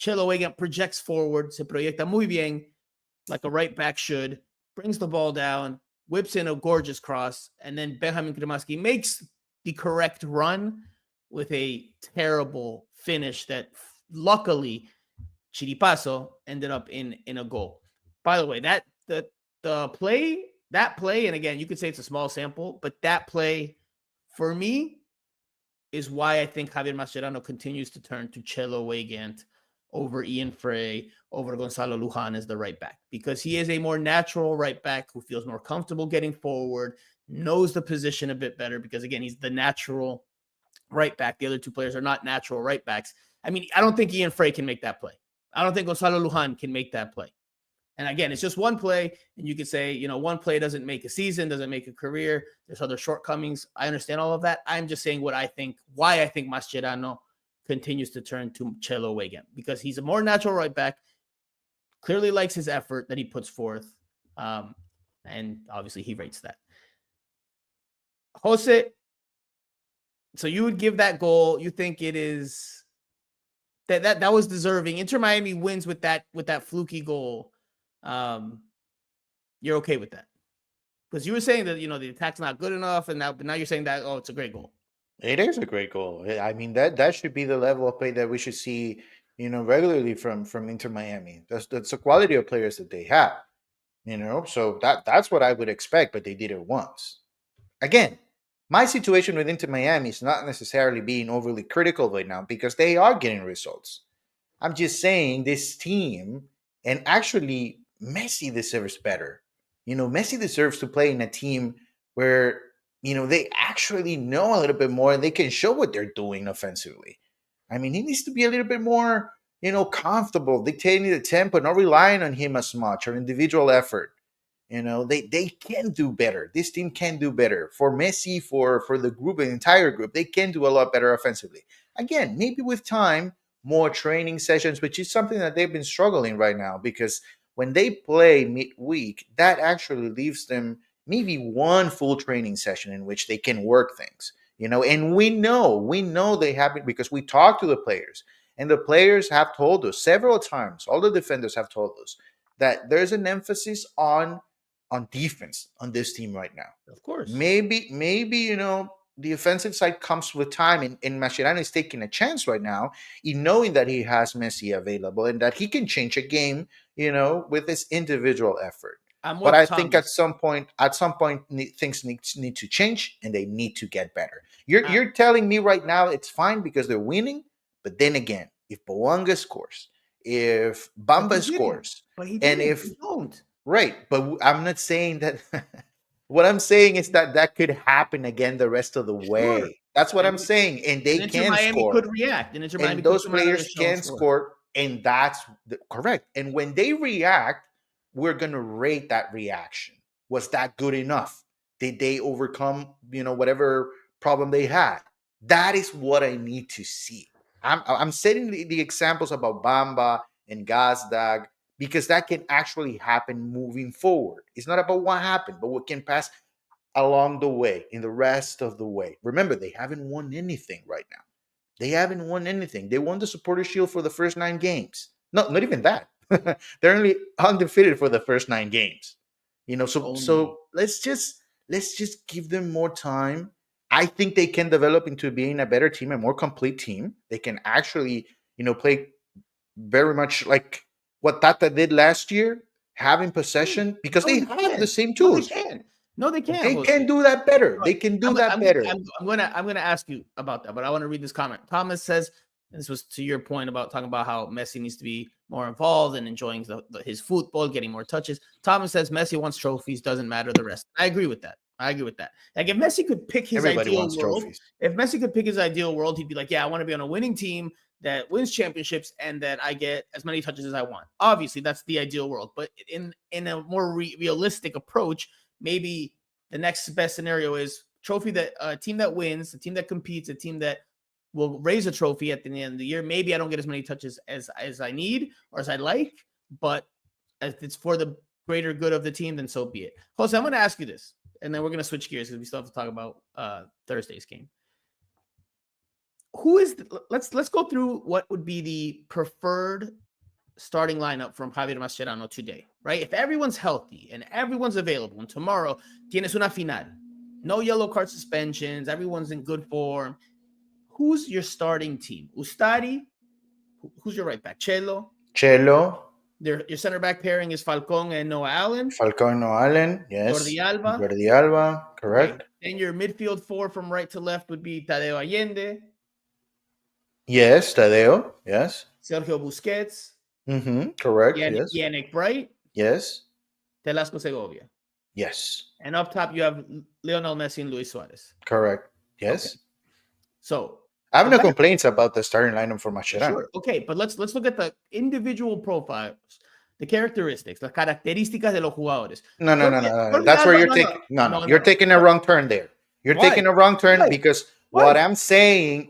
Speaker 1: Chelo Weigand projects forward, se proyecta muy bien, like a right back should, brings the ball down, whips in a gorgeous cross, and then Benjamin Cremaschi makes the correct run with a terrible finish that luckily Chiripazo ended up in a goal. By the way, that play, and again, you could say it's a small sample, but that play for me is why I think Javier Mascherano continues to turn to Chelo Weigand over Ian Frey, over Gonzalo Lujan as the right back, because he is a more natural right back who feels more comfortable getting forward, knows the position a bit better, because again, he's the natural right back. The other two players are not natural right backs. I mean, I don't think Ian Frey can make that play. I don't think Gonzalo Lujan can make that play. And again, it's just one play, and you could say, you know, one play doesn't make a season, doesn't make a career. There's other shortcomings. I understand all of that. I'm just saying why I think Mascherano continues to turn to Chelo Weigand, because he's a more natural right back, clearly likes his effort that he puts forth, and obviously he rates that. Jose, so you would give that goal, you think it is that was deserving. Inter Miami wins with that fluky goal. You're okay with that? Because you were saying that, you know, the attack's not good enough, and now you're saying that, oh, it's a great goal.
Speaker 4: It is a great goal. I mean, that should be the level of play that we should see, you know, regularly from Inter Miami. That's the quality of players that they have, you know. So that's what I would expect, but they did it once. Again, my situation with Inter Miami is not necessarily being overly critical right now, because they are getting results. I'm just saying this team, and actually Messi deserves better. You know, Messi deserves to play in a team where, you know, they actually know a little bit more and they can show what they're doing offensively. I mean, he needs to be a little bit more, you know, comfortable dictating the tempo, not relying on him as much or individual effort. You know, they can do better. This team can do better. For Messi, for the group, the entire group, they can do a lot better offensively. Again, maybe with time, more training sessions, which is something that they've been struggling right now, because when they play midweek, that actually leaves them maybe one full training session in which they can work things, you know. And we know they have it, because we talk to the players, and the players have told us several times, all the defenders have told us, that there's an emphasis on defense on this team right now.
Speaker 1: Of course.
Speaker 4: Maybe, you know, the offensive side comes with time, and Mascherano is taking a chance right now in knowing that he has Messi available and that he can change a game, you know, with his individual effort. But I think at some point, things need to change, and they need to get better. You're telling me right now it's fine because they're winning, but then again, if Boanga scores, if Bamba scores, and if
Speaker 1: he don't.
Speaker 4: Right, but I'm not saying that. What I'm saying is that could happen again the rest of the way.
Speaker 1: Sure.
Speaker 4: That's what I'm saying, and they
Speaker 1: Inter
Speaker 4: can
Speaker 1: Miami
Speaker 4: score.
Speaker 1: could react,
Speaker 4: And those players can score, and that's correct. And when they react, we're gonna rate that reaction. Was that good enough? Did they overcome, you know, whatever problem they had? That is what I need to see. I'm setting the examples about Bamba and Gazdag, because that can actually happen moving forward. It's not about what happened, but what can pass along the way, in the rest of the way. Remember, they haven't won anything right now. They haven't won anything. They won the Supporter Shield for the first 9 games. No, not even that. They're only undefeated for the first 9 games. You know, so let's just give them more time. I think they can develop into being a better team, a more complete team. They can actually, you know, play very much like what Tata did last year, having possession, because they have the same tools.
Speaker 1: No, they can't.
Speaker 4: They can do that better. They can do that better.
Speaker 1: I'm gonna ask you about that, but I want to read this comment. Thomas says, and this was to your point about talking about how Messi needs to be more involved and enjoying his football, getting more touches. Thomas says Messi wants trophies, doesn't matter the rest. I agree with that. Like if Messi could pick his ideal world, he'd be like, yeah, I want to be on a winning team that wins championships and that I get as many touches as I want. Obviously, that's the ideal world. But in a more realistic approach, maybe the next best scenario is trophy that a team that wins, a team that competes, a team that will raise a trophy at the end of the year. Maybe I don't get as many touches as I need or as I like, but if it's for the greater good of the team, then so be it. Jose, I'm going to ask you this. and then we're gonna switch gears because we still have to talk about Thursday's game. Who is let's go through what would be the preferred starting lineup from Javier Mascherano today, right? If everyone's healthy and everyone's available, and tomorrow tienes una final, no yellow card suspensions, everyone's in good form. Who's your starting team? Ustari. Who's your right back? Chelo. Your center back pairing is Falcón and Noah Allen.
Speaker 4: Yes.
Speaker 1: Jordi
Speaker 4: Alba, correct.
Speaker 1: Okay. And your midfield four from right to left would be Tadeo Allende.
Speaker 4: Yes, Tadeo. Yes.
Speaker 1: Sergio Busquets.
Speaker 4: Correct. Yes.
Speaker 1: Yannick Bright.
Speaker 4: Yes.
Speaker 1: Telasco Segovia.
Speaker 4: Yes.
Speaker 1: And up top, you have Lionel Messi and Luis Suarez.
Speaker 4: Correct. Yes.
Speaker 1: Okay. So
Speaker 4: I have no complaints about the starting lineup for Mascherano.
Speaker 1: Sure. Okay, but let's look at the individual profiles, the characteristics, las características de los jugadores.
Speaker 4: No. That's where you're taking. No. You're taking a wrong turn there. You're taking a wrong turn because what I'm saying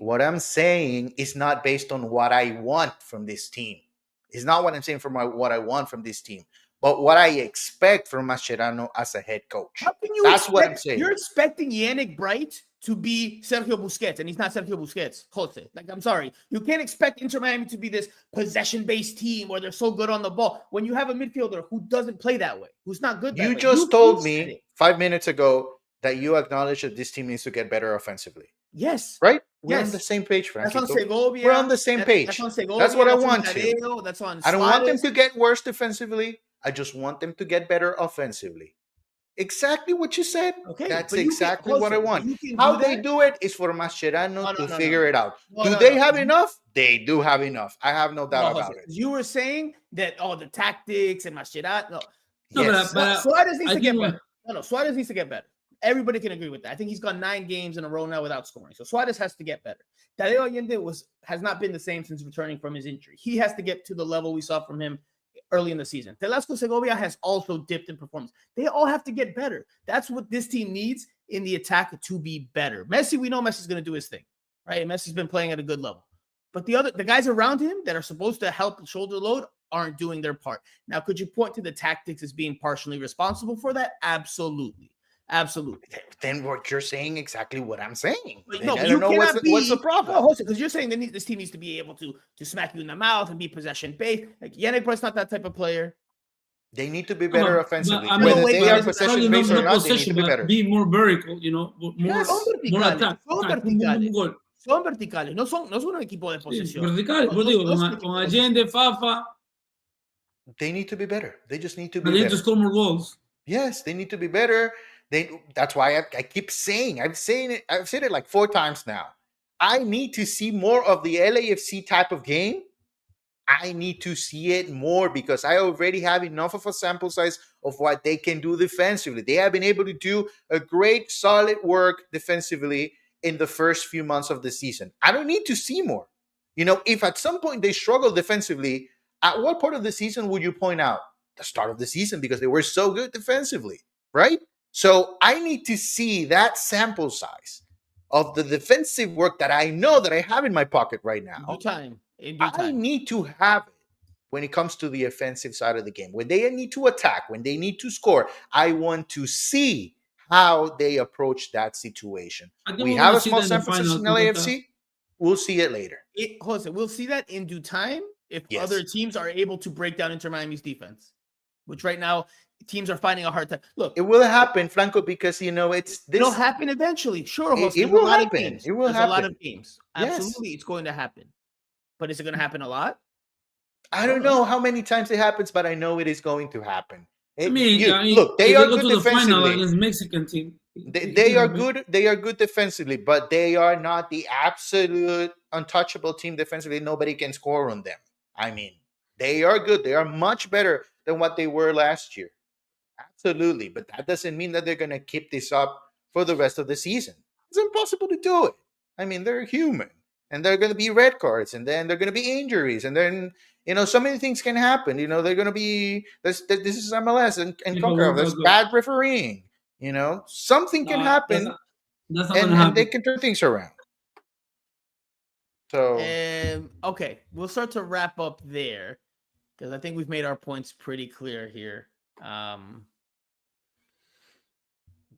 Speaker 4: is not based on what I want from this team. It's not what I'm saying from what I want from this team, but what I expect from Mascherano as a head coach. That's what I'm saying.
Speaker 1: You're expecting Yannick Bright to be Sergio Busquets, and he's not Sergio Busquets, Jose. Like, I'm sorry. You can't expect Inter Miami to be this possession-based team where they're so good on the ball when you have a midfielder who doesn't play that way, who's not good that way.
Speaker 4: You just told me 5 minutes ago that you acknowledge that this team needs to get better offensively.
Speaker 1: Yes.
Speaker 4: Right? We're on the same page, Francisco.
Speaker 1: That's on Segovia.
Speaker 4: We're on the same page.
Speaker 1: That's on Segovia.
Speaker 4: That's what I
Speaker 1: That's on
Speaker 4: want
Speaker 1: Tadeo, That's on
Speaker 4: I don't want them
Speaker 1: Suarez.
Speaker 4: to get worse defensively. I just want them to get better offensively. Exactly what you said.
Speaker 1: Okay,
Speaker 4: that's
Speaker 1: but
Speaker 4: exactly what I want.
Speaker 1: You
Speaker 4: How they do it is for Mascherano to figure it out.
Speaker 1: No,
Speaker 4: they have enough? They do have enough. I have no doubt about it.
Speaker 1: You were saying that the tactics and Mascherano.
Speaker 4: Yes.
Speaker 1: Suarez needs to get better. No, Suarez needs to get better. Everybody can agree with that. I think he's gone 9 games in a row now without scoring. So Suarez has to get better. Tadeo Allende has not been the same since returning from his injury. He has to get to the level we saw from him early in the season. Telasco Segovia has also dipped in performance. They all have to get better. That's what this team needs in the attack to be better. Messi, we know Messi's going to do his thing, right? Messi's been playing at a good level. But the guys around him that are supposed to help shoulder load aren't doing their part. Now, could you point to the tactics as being partially responsible for that? Absolutely.
Speaker 4: Then what you're saying exactly what I'm saying.
Speaker 1: But
Speaker 4: I don't know what's the problem.
Speaker 1: No, because you're saying this team needs to be able to smack you in the mouth and be possession based. Like Yannick Bright's not that type of player.
Speaker 4: They need to be better offensively.
Speaker 1: Whether
Speaker 4: they are possession based or not, they need to be better.
Speaker 2: Be more vertical, more attack.
Speaker 1: Son verticales. No son un equipo de posesión.
Speaker 2: Verticales, pues digo, con Allende, Fafa.
Speaker 4: They need to be better. They just need to be
Speaker 2: better. They
Speaker 4: need
Speaker 2: to score more goals.
Speaker 4: Yes, they need to be better. That's why I keep saying, I've said it like 4 times now. I need to see more of the LAFC type of game. I need to see it more because I already have enough of a sample size of what they can do defensively. They have been able to do a great, solid work defensively in the first few months of the season. I don't need to see more. If at some point they struggle defensively, at what part of the season would you point out? The start of the season, because they were so good defensively, right? So I need to see that sample size of the defensive work that I know that I have in my pocket right now.
Speaker 1: In due time.
Speaker 4: I need to have it when it comes to the offensive side of the game. When they need to attack, when they need to score, I want to see how they approach that situation. We have a small sample size in LAFC. We'll see it later.
Speaker 1: Jose, we'll see that in due time if other teams are able to break down Inter Miami's defense, which right now teams are finding a hard time. Look,
Speaker 4: it will happen, Franco, because
Speaker 1: it'll happen eventually. Sure, Jose,
Speaker 4: it will happen. It will happen.
Speaker 1: A lot of games. Absolutely, it's going to happen. But is it going to happen a lot?
Speaker 4: I don't know how many times it happens, but I know it is going to happen.
Speaker 2: Look,
Speaker 4: they are good defensively.
Speaker 2: Against Mexican team.
Speaker 4: They are good. They are good defensively, but they are not the absolute untouchable team defensively. Nobody can score on them. I mean, they are good. They are much better than what they were last year. Absolutely, but that doesn't mean that they're going to keep this up for the rest of the season. It's impossible to do it. I mean, they're human. And there are going to be red cards, and then there are going to be injuries, and then so many things can happen. They're going to be this is MLS and Concacaf. There's bad refereeing. Something can happen, and they can turn things around. So
Speaker 1: okay, we'll start to wrap up there because I think we've made our points pretty clear here.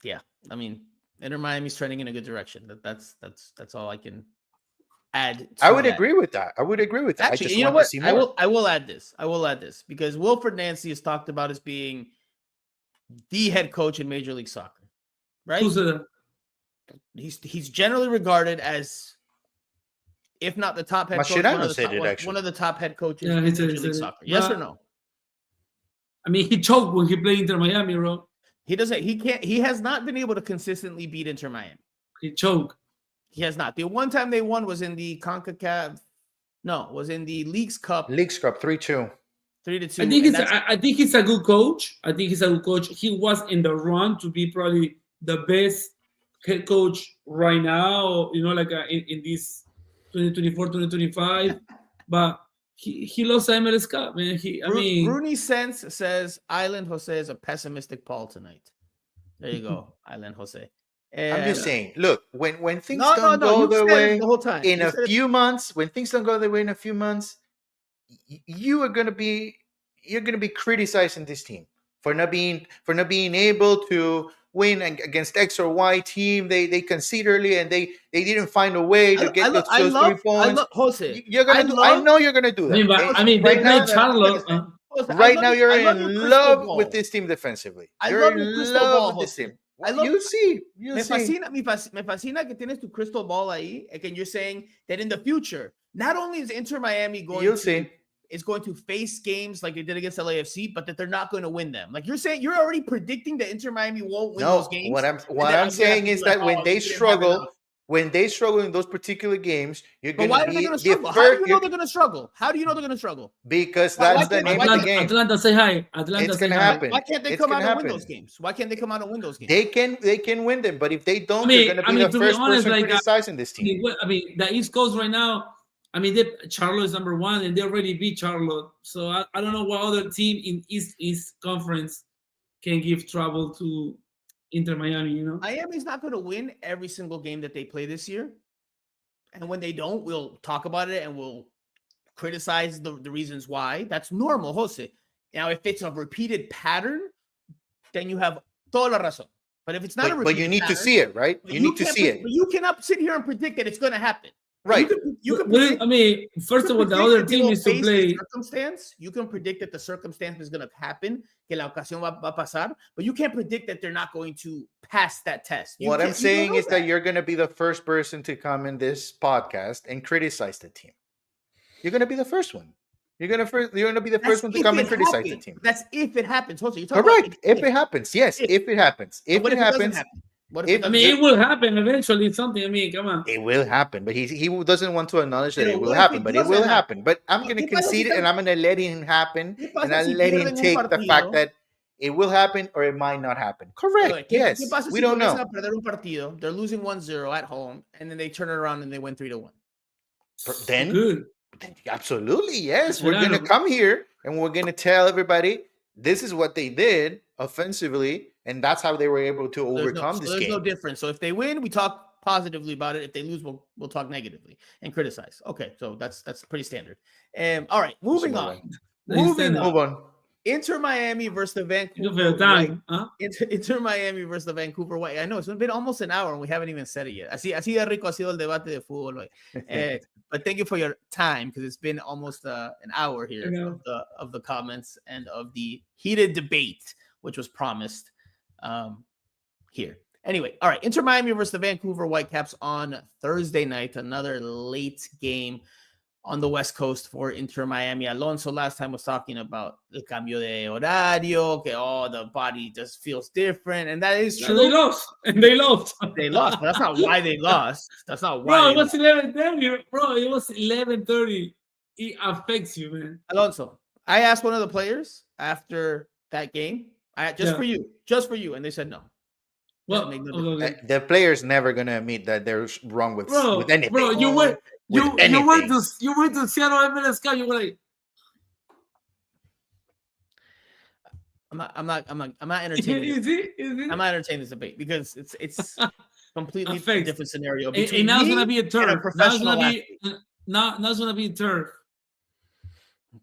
Speaker 1: yeah, I mean, Inter Miami's trending in a good direction. That's all I can add.
Speaker 4: I would
Speaker 1: that.
Speaker 4: agree with that. I would agree with that.
Speaker 1: Actually,
Speaker 4: I just
Speaker 1: you know
Speaker 4: want
Speaker 1: what?
Speaker 4: to see more.
Speaker 1: I will add this. I will add this because Wilfred Nancy is talked about as being the head coach in Major League Soccer, right?
Speaker 2: Who's that?
Speaker 1: He's generally regarded as, if not the top head coach,
Speaker 4: Mascherano said it,
Speaker 1: one
Speaker 4: actually.
Speaker 1: of the top head coaches
Speaker 2: Yeah,
Speaker 1: in
Speaker 2: he said
Speaker 1: Major
Speaker 2: it,
Speaker 1: League
Speaker 2: said it.
Speaker 1: Soccer. Yes or
Speaker 2: But-
Speaker 1: no?
Speaker 2: I mean, he choked when he played Inter Miami, bro.
Speaker 1: He doesn't. He can't. He has not been able to consistently beat Inter Miami.
Speaker 2: He choked.
Speaker 1: He has not. The one time they won was in the Concacaf. No, was in the Leagues Cup,
Speaker 4: League Cup 3-2.
Speaker 1: 3-2.
Speaker 2: I think
Speaker 1: and
Speaker 2: I think he's a good coach. I think he's a good coach. He was in the run to be probably the best head coach right now, you know, like in this 2024, 2025. But he lost the MLS Cup, man.
Speaker 1: Rooney Sense says Island Jose is a pessimistic Paul tonight. There you go, Island Jose.
Speaker 4: I'm just saying, look, when things
Speaker 1: No,
Speaker 4: don't go
Speaker 1: you've
Speaker 4: their
Speaker 1: said it
Speaker 4: way
Speaker 1: the whole time.
Speaker 4: in
Speaker 1: You
Speaker 4: a
Speaker 1: said it-
Speaker 4: few months, when things don't go their way in a few months, you're gonna be criticizing this team for not being able to win against X or Y team. They concede early and they didn't find a way to get those 3 points.
Speaker 1: Jose.
Speaker 4: You're gonna I know you're gonna do that.
Speaker 2: I mean,
Speaker 4: right
Speaker 2: they
Speaker 4: now,
Speaker 2: played Charlotte.
Speaker 1: Jose,
Speaker 4: right now you're
Speaker 1: I love your
Speaker 4: in
Speaker 1: crystal
Speaker 4: love
Speaker 1: ball.
Speaker 4: with this team defensively.
Speaker 1: I
Speaker 4: You're
Speaker 1: love your
Speaker 4: in
Speaker 1: crystal
Speaker 4: love
Speaker 1: ball,
Speaker 4: with this
Speaker 1: Jose.
Speaker 4: team.
Speaker 1: I love-
Speaker 4: You'll see.
Speaker 1: Me fascina que tienes tu crystal ball ahí, and you're saying that in the future, not only is Inter Miami
Speaker 4: You'll see.
Speaker 1: is going to face games like they did against LAFC, but that they're not going to win them. Like you're saying, you're already predicting that Inter Miami won't win those games.
Speaker 4: What
Speaker 1: and
Speaker 4: I'm
Speaker 1: then
Speaker 4: saying
Speaker 1: gonna
Speaker 4: is
Speaker 1: be like,
Speaker 4: that when
Speaker 1: "Oh,
Speaker 4: they
Speaker 1: you didn't have enough."
Speaker 4: struggle in those particular games, you're
Speaker 1: But
Speaker 4: going
Speaker 1: why
Speaker 4: to
Speaker 1: are they
Speaker 4: be
Speaker 1: going to
Speaker 4: the
Speaker 1: struggle? How do you know
Speaker 4: first
Speaker 1: they're going to struggle? How do you know they're going to struggle?
Speaker 4: because
Speaker 1: Why
Speaker 4: that's the
Speaker 1: can't-
Speaker 4: name
Speaker 1: why
Speaker 4: of the
Speaker 2: Atlanta,
Speaker 4: game.
Speaker 2: Atlanta, say hi. Atlanta,
Speaker 4: It's
Speaker 2: say
Speaker 4: gonna
Speaker 2: hi.
Speaker 4: happen.
Speaker 1: Why can't they
Speaker 4: It's
Speaker 1: come
Speaker 4: gonna
Speaker 1: out and win
Speaker 4: happen.
Speaker 1: those games? Why can't they come out and win those games?
Speaker 4: They can win them, but if they don't,
Speaker 2: I mean-
Speaker 4: you're going
Speaker 2: I
Speaker 4: to
Speaker 2: mean,
Speaker 4: be
Speaker 2: to
Speaker 4: the
Speaker 2: be
Speaker 4: first
Speaker 2: honest,
Speaker 4: person
Speaker 2: like,
Speaker 4: criticizing this team.
Speaker 2: I mean, the East Coast right now, I mean, Charlotte is number 1, and they already beat Charlotte. So I don't know what other team in East Conference can give trouble to Inter Miami, you know?
Speaker 1: Miami's not going to win every single game that they play this year. And when they don't, we'll talk about it and we'll criticize the reasons why. That's normal, Jose. Now, if it's a repeated pattern, then you have toda la razón. But if it's not a repeated
Speaker 4: But you need to
Speaker 1: pattern,
Speaker 4: see it, right?
Speaker 1: but
Speaker 4: You need to
Speaker 1: can't
Speaker 4: see it.
Speaker 1: But you cannot sit here and predict that it's going to happen.
Speaker 4: Right.
Speaker 1: You can
Speaker 2: Well,
Speaker 1: predict,
Speaker 2: I mean, first of all, the other team is to play.
Speaker 1: Circumstance. You can predict that the circumstance is going to happen, que la ocasión va a pasar, but you can't predict that they're not going to pass that test.
Speaker 4: What I'm saying is that you're going to be the first person to come in this podcast and criticize the team. You're going to be the first one. You're going to be the first one to come and criticize the team.
Speaker 1: That's if it happens. Jose, you're talking
Speaker 4: Correct.
Speaker 1: about
Speaker 4: If it happens. Yes, if it happens. If
Speaker 1: what
Speaker 4: it
Speaker 1: doesn't
Speaker 4: happens,
Speaker 1: happen? What if it
Speaker 2: I
Speaker 1: doesn't
Speaker 2: mean,
Speaker 1: happen?
Speaker 2: it will happen eventually. It's something. I mean, come on.
Speaker 4: it will happen. But he doesn't want to acknowledge that
Speaker 1: Pero
Speaker 4: it will
Speaker 1: what if
Speaker 4: happen.
Speaker 1: it
Speaker 4: But it
Speaker 1: doesn't
Speaker 4: will
Speaker 1: happen?
Speaker 4: happen. But I'm going to
Speaker 1: ¿Qué pasa si
Speaker 4: concede it and I'm going to let it happen.
Speaker 1: ¿Qué pasa
Speaker 4: And I'll
Speaker 1: si
Speaker 4: let
Speaker 1: pierden
Speaker 4: him
Speaker 1: un
Speaker 4: take the fact
Speaker 1: partido?
Speaker 4: that it will happen or it might not happen. Correct.
Speaker 1: ¿Qué
Speaker 4: Yes.
Speaker 1: pasa
Speaker 4: We
Speaker 1: si
Speaker 4: don't
Speaker 1: comienzan
Speaker 4: know.
Speaker 1: a perder un partido? They're losing 1-0 at home, and then they turn it around and they win 3-1.
Speaker 4: Then
Speaker 2: Good.
Speaker 4: absolutely, yes. We're
Speaker 2: Yeah.
Speaker 4: going to come here and we're going to tell everybody this is what they did offensively, and that's how they were able to overcome this
Speaker 1: There's
Speaker 4: game.
Speaker 1: no difference. So if they win, we talk positively about it. If they lose, we'll talk negatively and criticize. Okay, so that's pretty standard. All right, moving on. Moving
Speaker 4: Move
Speaker 1: on.
Speaker 4: on.
Speaker 1: Inter Miami versus the
Speaker 2: You
Speaker 1: Vancouver
Speaker 2: feel time, huh?
Speaker 1: Inter Miami versus the Vancouver White. I know it's been almost an hour and we haven't even said it yet. Así de rico ha sido el debate de fútbol hoy. But thank you for your time because it's been almost an hour here of the comments and of the heated debate, which was promised here. Anyway, all right. Inter Miami versus the Vancouver Whitecaps on Thursday night. Another late game on the West Coast for Inter Miami. Alonso last time was talking about el cambio de horario, que the body just feels different, and that is true.
Speaker 2: They lost, and they lost.
Speaker 1: They lost, but that's not why they lost. That's not why.
Speaker 2: Bro, it was 11:30. Bro, it was 11:30. It affects you, man.
Speaker 1: Alonso, I asked one of the players after that game, just for you, and they said no.
Speaker 2: Well,
Speaker 4: the player's never gonna admit that they're wrong with anything.
Speaker 2: Bro, you went to Seattle MLS Cup. You were like,
Speaker 1: I'm not entertaining.
Speaker 2: Is it?
Speaker 1: I'm not entertaining this debate because it's completely
Speaker 2: Affects.
Speaker 1: different scenario.
Speaker 2: And now it's gonna be a turf. Now it's gonna be a turf.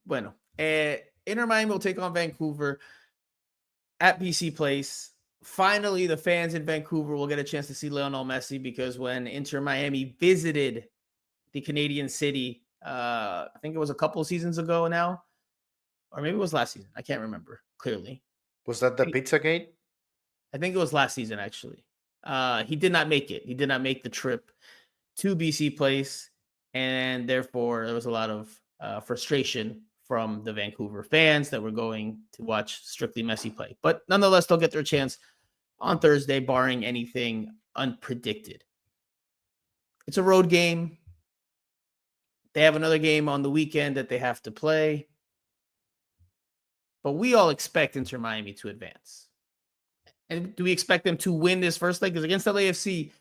Speaker 1: Bueno, Inter Miami will take on Vancouver at BC Place finally, the fans in Vancouver will get a chance to see Lionel Messi, because when Inter Miami visited the Canadian city, I think it was a couple of seasons ago now, or maybe it was last season. I can't remember clearly.
Speaker 4: Was that the Pizzagate?
Speaker 1: I think it was last season, actually. He did not make it. He did not make the trip to BC Place, and therefore there was a lot of frustration from the Vancouver fans that were going to watch strictly Messi play. But nonetheless, they'll get their chance on Thursday, barring anything unpredicted. It's a road game. They have another game on the weekend that they have to play. But we all expect Inter Miami to advance. And do we expect them to win this first leg? Because against LAFC,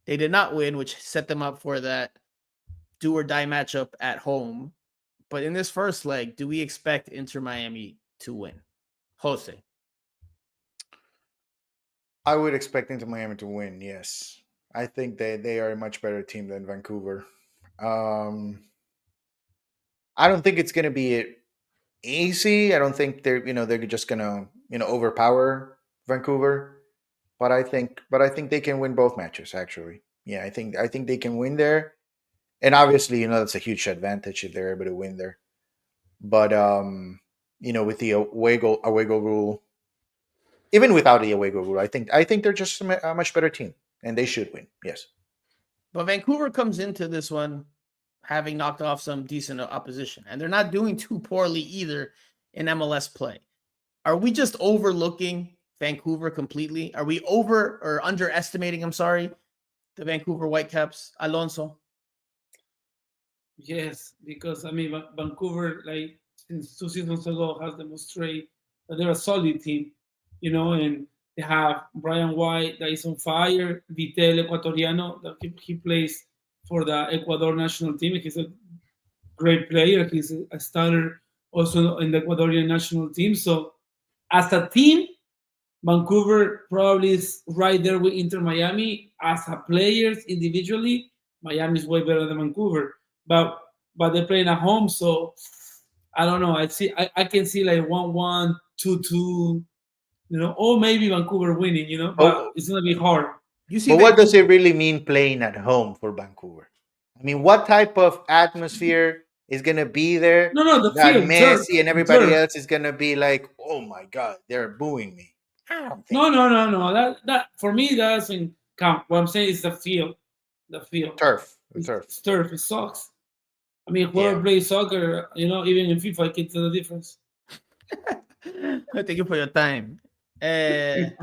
Speaker 1: they did not win, which set them up for that do or die matchup at home. But in this first leg, do we expect Inter Miami to win? Jose.
Speaker 4: I would expect Inter Miami to win, yes. I think they are a much better team than Vancouver. I don't think it's going to be easy. I don't think they're just going to overpower Vancouver, but I think they can win both matches, actually. Yeah, I think they can win there. And obviously, that's a huge advantage if they're able to win there. But with the away goal rule, even without the away goal rule, I think they're just a much better team, and they should win. Yes.
Speaker 1: But Vancouver comes into this one having knocked off some decent opposition, and they're not doing too poorly either in MLS play. Are we just overlooking Vancouver completely? Are we underestimating, the Vancouver Whitecaps, Alonso?
Speaker 2: Yes, because Vancouver, like since 2 seasons ago, has demonstrated that they're a solid team, and they have Brian White that is on fire, Vitel Ecuatoriano, that he plays for the Ecuador national team. He's a great player. He's a starter also in the Ecuadorian national team. So as a team, Vancouver probably is right there with Inter Miami. As a players individually, Miami is way better than Vancouver. But they're playing at home, so I don't know. I can see like 1-1, 2-2, or maybe Vancouver winning, but it's gonna be hard.
Speaker 4: But what does it really mean playing at home for Vancouver? I mean, what type of atmosphere is gonna be there?
Speaker 2: No, the
Speaker 4: that
Speaker 2: field,
Speaker 4: Messi
Speaker 2: turf,
Speaker 4: and everybody
Speaker 2: turf.
Speaker 4: else is gonna be like, oh my god, they're booing me. I don't think
Speaker 2: No. That for me that doesn't count. What I'm saying is the field. The field.
Speaker 4: turf.
Speaker 2: It's turf. It sucks. I mean, whoever plays soccer, even in FIFA, I can tell the difference.
Speaker 1: Thank you for your time. The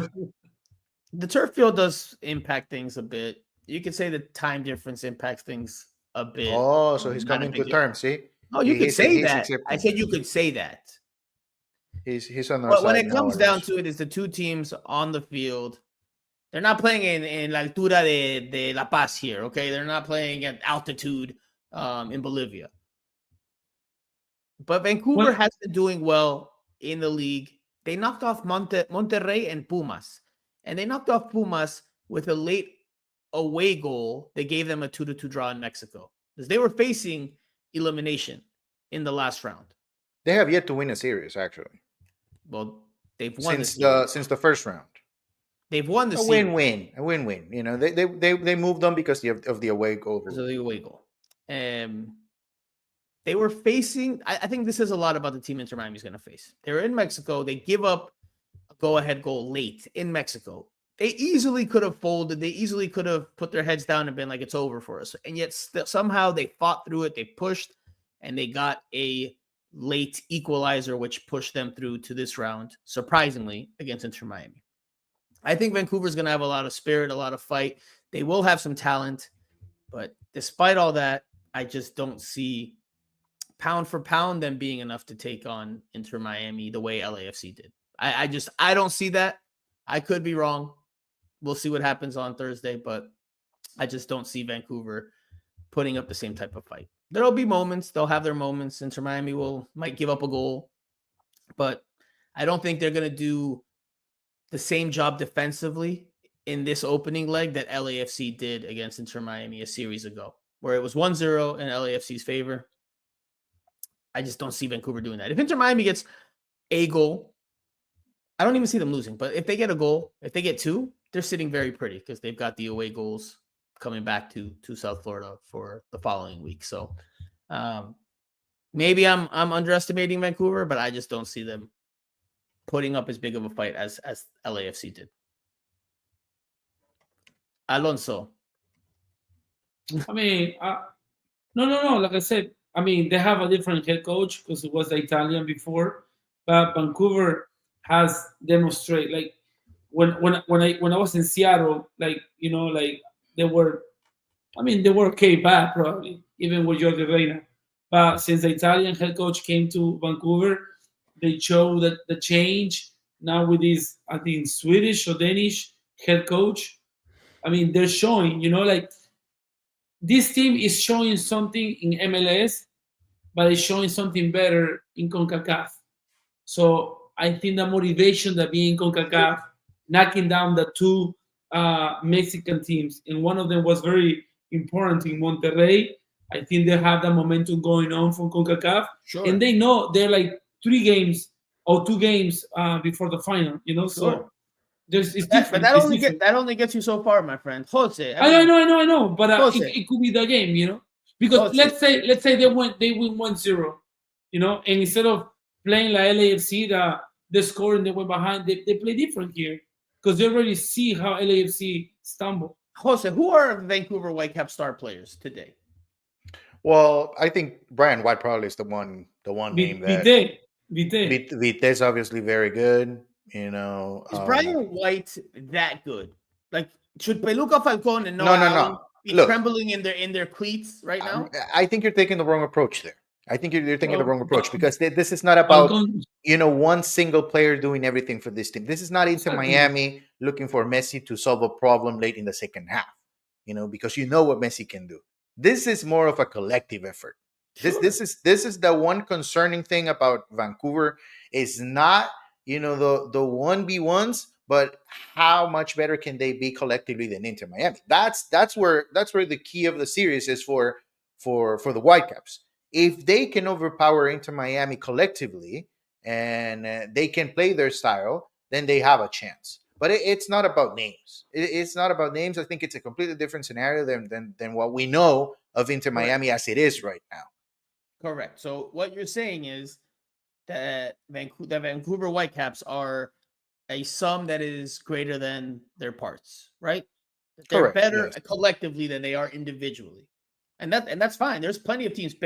Speaker 1: turf field does impact things a bit. You could say the time difference impacts things a bit.
Speaker 4: Oh, so he's coming to terms, see?
Speaker 1: Oh, you could say that. I said you could say that.
Speaker 4: He's on our
Speaker 1: But
Speaker 4: side.
Speaker 1: when it comes down to it, is the two teams on the field. They're not playing in la altura de La Paz here, okay? They're not playing at altitude in Bolivia. But Vancouver has been doing well in the league. They knocked off Monterrey and Pumas. And they knocked off Pumas with a late away goal. They gave them a 2-2 draw in Mexico, because they were facing elimination in the last round.
Speaker 4: They have yet to win a series, actually.
Speaker 1: Well, they've won
Speaker 4: since the first round.
Speaker 1: They've won the
Speaker 4: a
Speaker 1: series.
Speaker 4: A win-win. They moved on because of the away goal.
Speaker 1: Because of the away goal. They were facing. I think this is a lot about the team Inter Miami is going to face. They're in Mexico. They give up a go-ahead goal late in Mexico. They easily could have folded. They easily could have put their heads down and been like, it's over for us. And yet somehow they fought through it. They pushed, and they got a late equalizer, which pushed them through to this round, surprisingly, against Inter Miami. I think Vancouver's going to have a lot of spirit, a lot of fight. They will have some talent. But despite all that, I just don't see pound for pound them being enough to take on Inter Miami the way LAFC did. I don't see that. I could be wrong. We'll see what happens on Thursday, but I just don't see Vancouver putting up the same type of fight. There'll be moments. They'll have their moments. Inter Miami might give up a goal, but I don't think they're going to do the same job defensively in this opening leg that LAFC did against Inter Miami a series ago, where it was 1-0 in LAFC's favor. I just don't see Vancouver doing that. If Inter Miami gets a goal, I don't even see them losing. But if they get a goal, if they get two, they're sitting very pretty because they've got the away goals coming back to South Florida for the following week. So maybe I'm underestimating Vancouver, but I just don't see them putting up as big of a fight as LAFC did. Alonso.
Speaker 2: I mean, no. Like I said, I mean, they have a different head coach because it was the Italian before, but Vancouver has demonstrated, like when I was in Seattle, like like they were okay bad probably even with Jordi Reina, but since the Italian head coach came to Vancouver, they showed that the change now with this, I think, Swedish or Danish head coach. I mean, they're showing, like this team is showing something in MLS, but it's showing something better in CONCACAF. So I think the motivation that being CONCACAF, knocking down the two Mexican teams, and one of them was very important in Monterrey. I think they have the momentum going on from CONCACAF, and they know they're like 3 games or 2 games before the final. So it's different.
Speaker 1: But that only gets you so far, my friend. Jose.
Speaker 2: I know. But it could be the game, because let's say they win 1-0, and instead of playing like LAFC, the score and they went behind, they play different here because they already see how LAFC stumble.
Speaker 1: Jose, who are Vancouver Whitecaps star players today?
Speaker 4: Well, I think Brian White probably is the one name that Vite is obviously very good.
Speaker 1: Is Brian White that good? Like, should Peluca Falcon and
Speaker 4: No.
Speaker 1: be trembling in their cleats right now?
Speaker 4: I think you're taking the wrong approach there. I think you're taking the wrong approach because this is not about one single player doing everything for this team. This is not Inter Miami looking for Messi to solve a problem late in the second half. Because what Messi can do. This is more of a collective effort. Sure. This is the one concerning thing about Vancouver is not the 1v1s, but how much better can they be collectively than Inter Miami? That's where the key of the series is for the Whitecaps. If they can overpower Inter Miami collectively and they can play their style, then they have a chance. But it's not about names. It's not about names. I think it's a completely different scenario than what we know of Inter Miami as it is right now.
Speaker 1: Correct. So what you're saying is that the Vancouver Whitecaps are a sum that is greater than their parts, right? They're better collectively than they are individually. And that's fine. There's plenty of teams.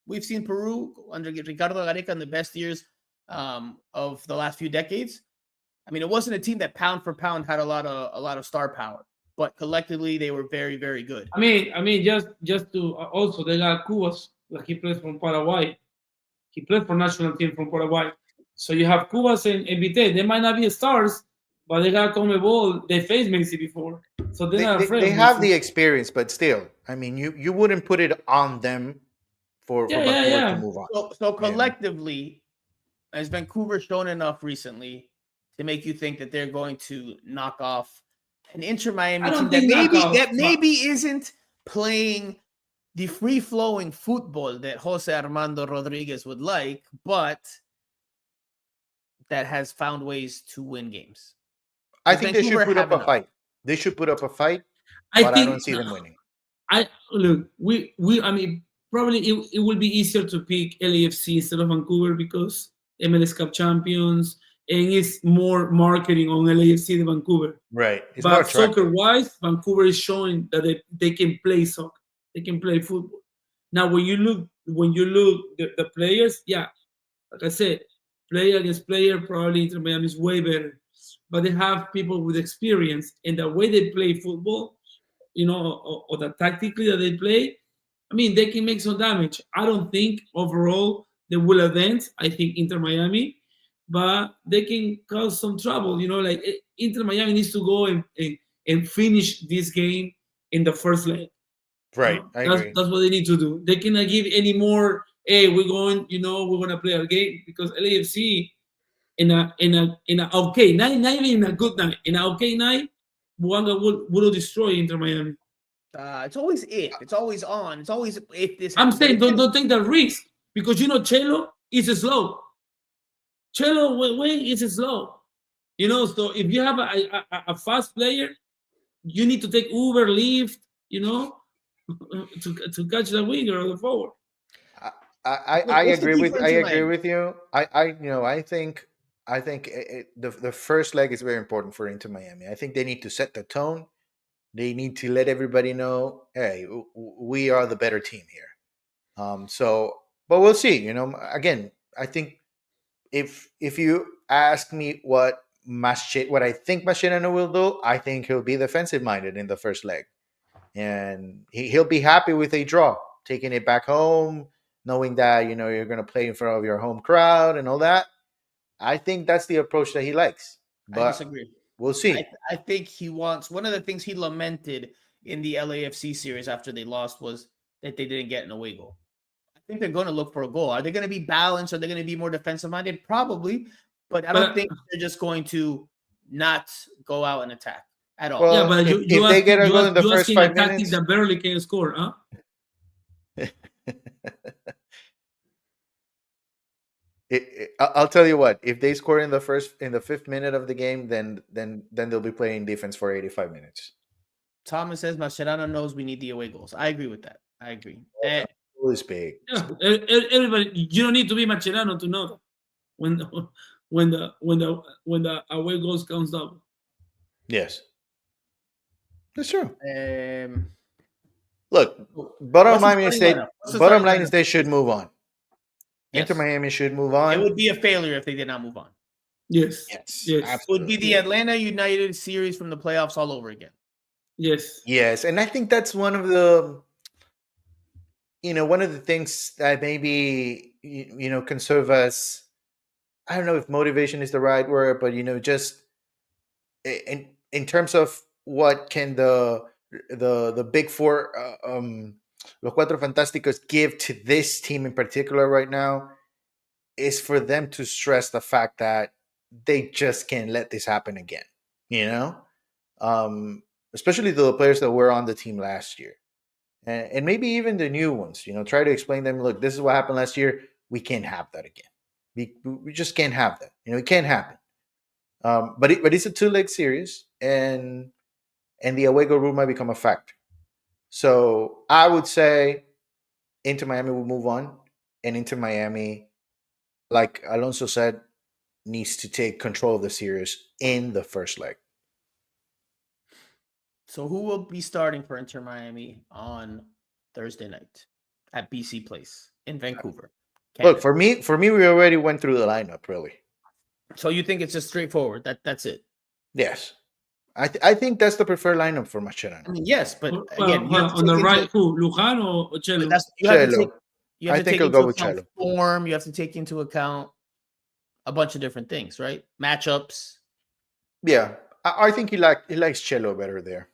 Speaker 1: We've seen Peru under Ricardo Gareca in the best years of the last few decades. I mean, it wasn't a team that pound for pound had a lot of star power, but collectively they were very, very good.
Speaker 2: I mean, just to also they got Cubas, like he plays from Paraguay. He played for national team from Paraguay. So you have Cubas and Vite. They might not be stars, but they got Conmebol. They faced Messi before, so they're not afraid.
Speaker 4: They have the experience, but still, I mean, you wouldn't put it on them for Vancouver to move on.
Speaker 1: So collectively, has Vancouver shown enough recently to make you think that they're going to knock off an Inter Miami team that maybe isn't playing the free-flowing football that Jose Armando Rodriguez would like, but that has found ways to win games?
Speaker 4: I think they should put up a fight. They should put up a fight, but I don't see them winning.
Speaker 2: I mean, probably it will be easier to pick LAFC instead of Vancouver because MLS Cup champions, and it's more marketing on LAFC than Vancouver.
Speaker 4: Right.
Speaker 2: But soccer-wise, Vancouver is showing that they can play soccer. They can play football. Now, when you look the players, like I said, player against player, probably Inter Miami is way better. But they have people with experience, and the way they play football, or the tactically that they play, I mean, they can make some damage. I don't think overall they will advance. I think Inter Miami, but they can cause some trouble. Like Inter Miami needs to go and finish this game in the first leg.
Speaker 4: Right. I agree.
Speaker 2: That's what they need to do. They cannot give any more. Hey, we're going to play our game because LAFC in a okay night, not even in a good night, in an okay night, Buanga will destroy Inter Miami.
Speaker 1: It's always if. It's always on. It's always if this
Speaker 2: I'm
Speaker 1: happens.
Speaker 2: saying don't take that risk because Chelo is slow. Chelo way is slow. So if you have a fast player, you need to take Uber, Lyft, to catch the winger or the forward.
Speaker 4: I
Speaker 1: What's the
Speaker 4: agree
Speaker 1: key
Speaker 4: with
Speaker 1: for
Speaker 4: I
Speaker 1: Inter
Speaker 4: agree
Speaker 1: Miami?
Speaker 4: with you. I think the first leg is very important for Inter Miami. I think they need to set the tone. They need to let everybody know, hey, we are the better team here. But we'll see. Again, I think if you ask me what I think Mascherano will do, I think he'll be defensive minded in the first leg, and he'll be happy with a draw, taking it back home, knowing that you're going to play in front of your home crowd and all that. I think that's the approach that he likes.
Speaker 1: I
Speaker 4: But
Speaker 1: disagree.
Speaker 4: we'll see.
Speaker 1: I think he wants, one of the things he lamented in the LAFC series after they lost was that they didn't get an away goal. I think they're going to look for a goal. Are they going to be balanced? Are they going to be more defensive minded? Probably, but I don't think they're just going to not go out and attack at all.
Speaker 2: Yeah,
Speaker 4: Well,
Speaker 2: but
Speaker 4: if they get a goal in the
Speaker 2: you
Speaker 4: first
Speaker 2: asking a
Speaker 4: 5
Speaker 2: tactic
Speaker 4: minutes,
Speaker 2: that barely can score, huh?
Speaker 4: I'll tell you what. If they score in the 5th minute of the game, then they'll be playing defense for 85 minutes.
Speaker 1: Thomas says Mascherano knows we need the away goals. I agree with that. I agree. And
Speaker 4: Goal is big.
Speaker 2: Yeah, everybody. You don't need to be Mascherano to know that when the away goals counts double.
Speaker 4: Yes, that's true.
Speaker 1: um,
Speaker 4: Look, bottom
Speaker 1: what's the
Speaker 4: line is
Speaker 1: starting
Speaker 4: they
Speaker 1: lineup? What's the
Speaker 4: bottom
Speaker 1: starting
Speaker 4: line is
Speaker 1: lineup?
Speaker 4: they should move on.
Speaker 1: Yes.
Speaker 4: Inter Miami should move
Speaker 1: It
Speaker 4: on.
Speaker 1: would be a failure if they did not move on.
Speaker 2: Yes.
Speaker 4: Yes,
Speaker 1: It would
Speaker 4: absolutely.
Speaker 1: be the Atlanta United series from the playoffs all over again.
Speaker 2: Yes.
Speaker 4: Yes, and I think that's one of the things that maybe can serve as, I don't know if motivation is the right word, but just in terms of what can the big four, Los Cuatro Fantásticos, give to this team in particular right now, is for them to stress the fact that they just can't let this happen again. Especially the players that were on the team last year, and maybe even the new ones. Try to explain them. Look, this is what happened last year. We can't have that again. We just can't have that. It can't happen. But it's a 2-leg series, and the away goal rule might become a factor. So I would say Inter Miami will move on, and Inter Miami, like Alonso said, needs to take control of the series in the first leg.
Speaker 1: So who will be starting for Inter Miami on Thursday night at BC Place in Vancouver, Canada?
Speaker 4: Look, for me, we already went through the lineup, really.
Speaker 1: So you think it's just straightforward? That's it?
Speaker 4: Yes. I think that's the preferred lineup for
Speaker 1: I
Speaker 4: Mascherano.
Speaker 1: mean, yes, but
Speaker 2: Well,
Speaker 1: again, you have to
Speaker 2: on the
Speaker 1: take
Speaker 2: right,
Speaker 1: into-
Speaker 2: who? Luján or Chelo?
Speaker 1: but that's, you have to
Speaker 4: Chelo.
Speaker 1: take, you have
Speaker 4: I
Speaker 1: to
Speaker 4: think
Speaker 1: take
Speaker 4: he'll
Speaker 1: into
Speaker 4: go with
Speaker 1: account
Speaker 4: Chelo.
Speaker 1: form. You have to take into account a bunch of different things, right? Matchups.
Speaker 4: Yeah, I think he likes Chelo better there,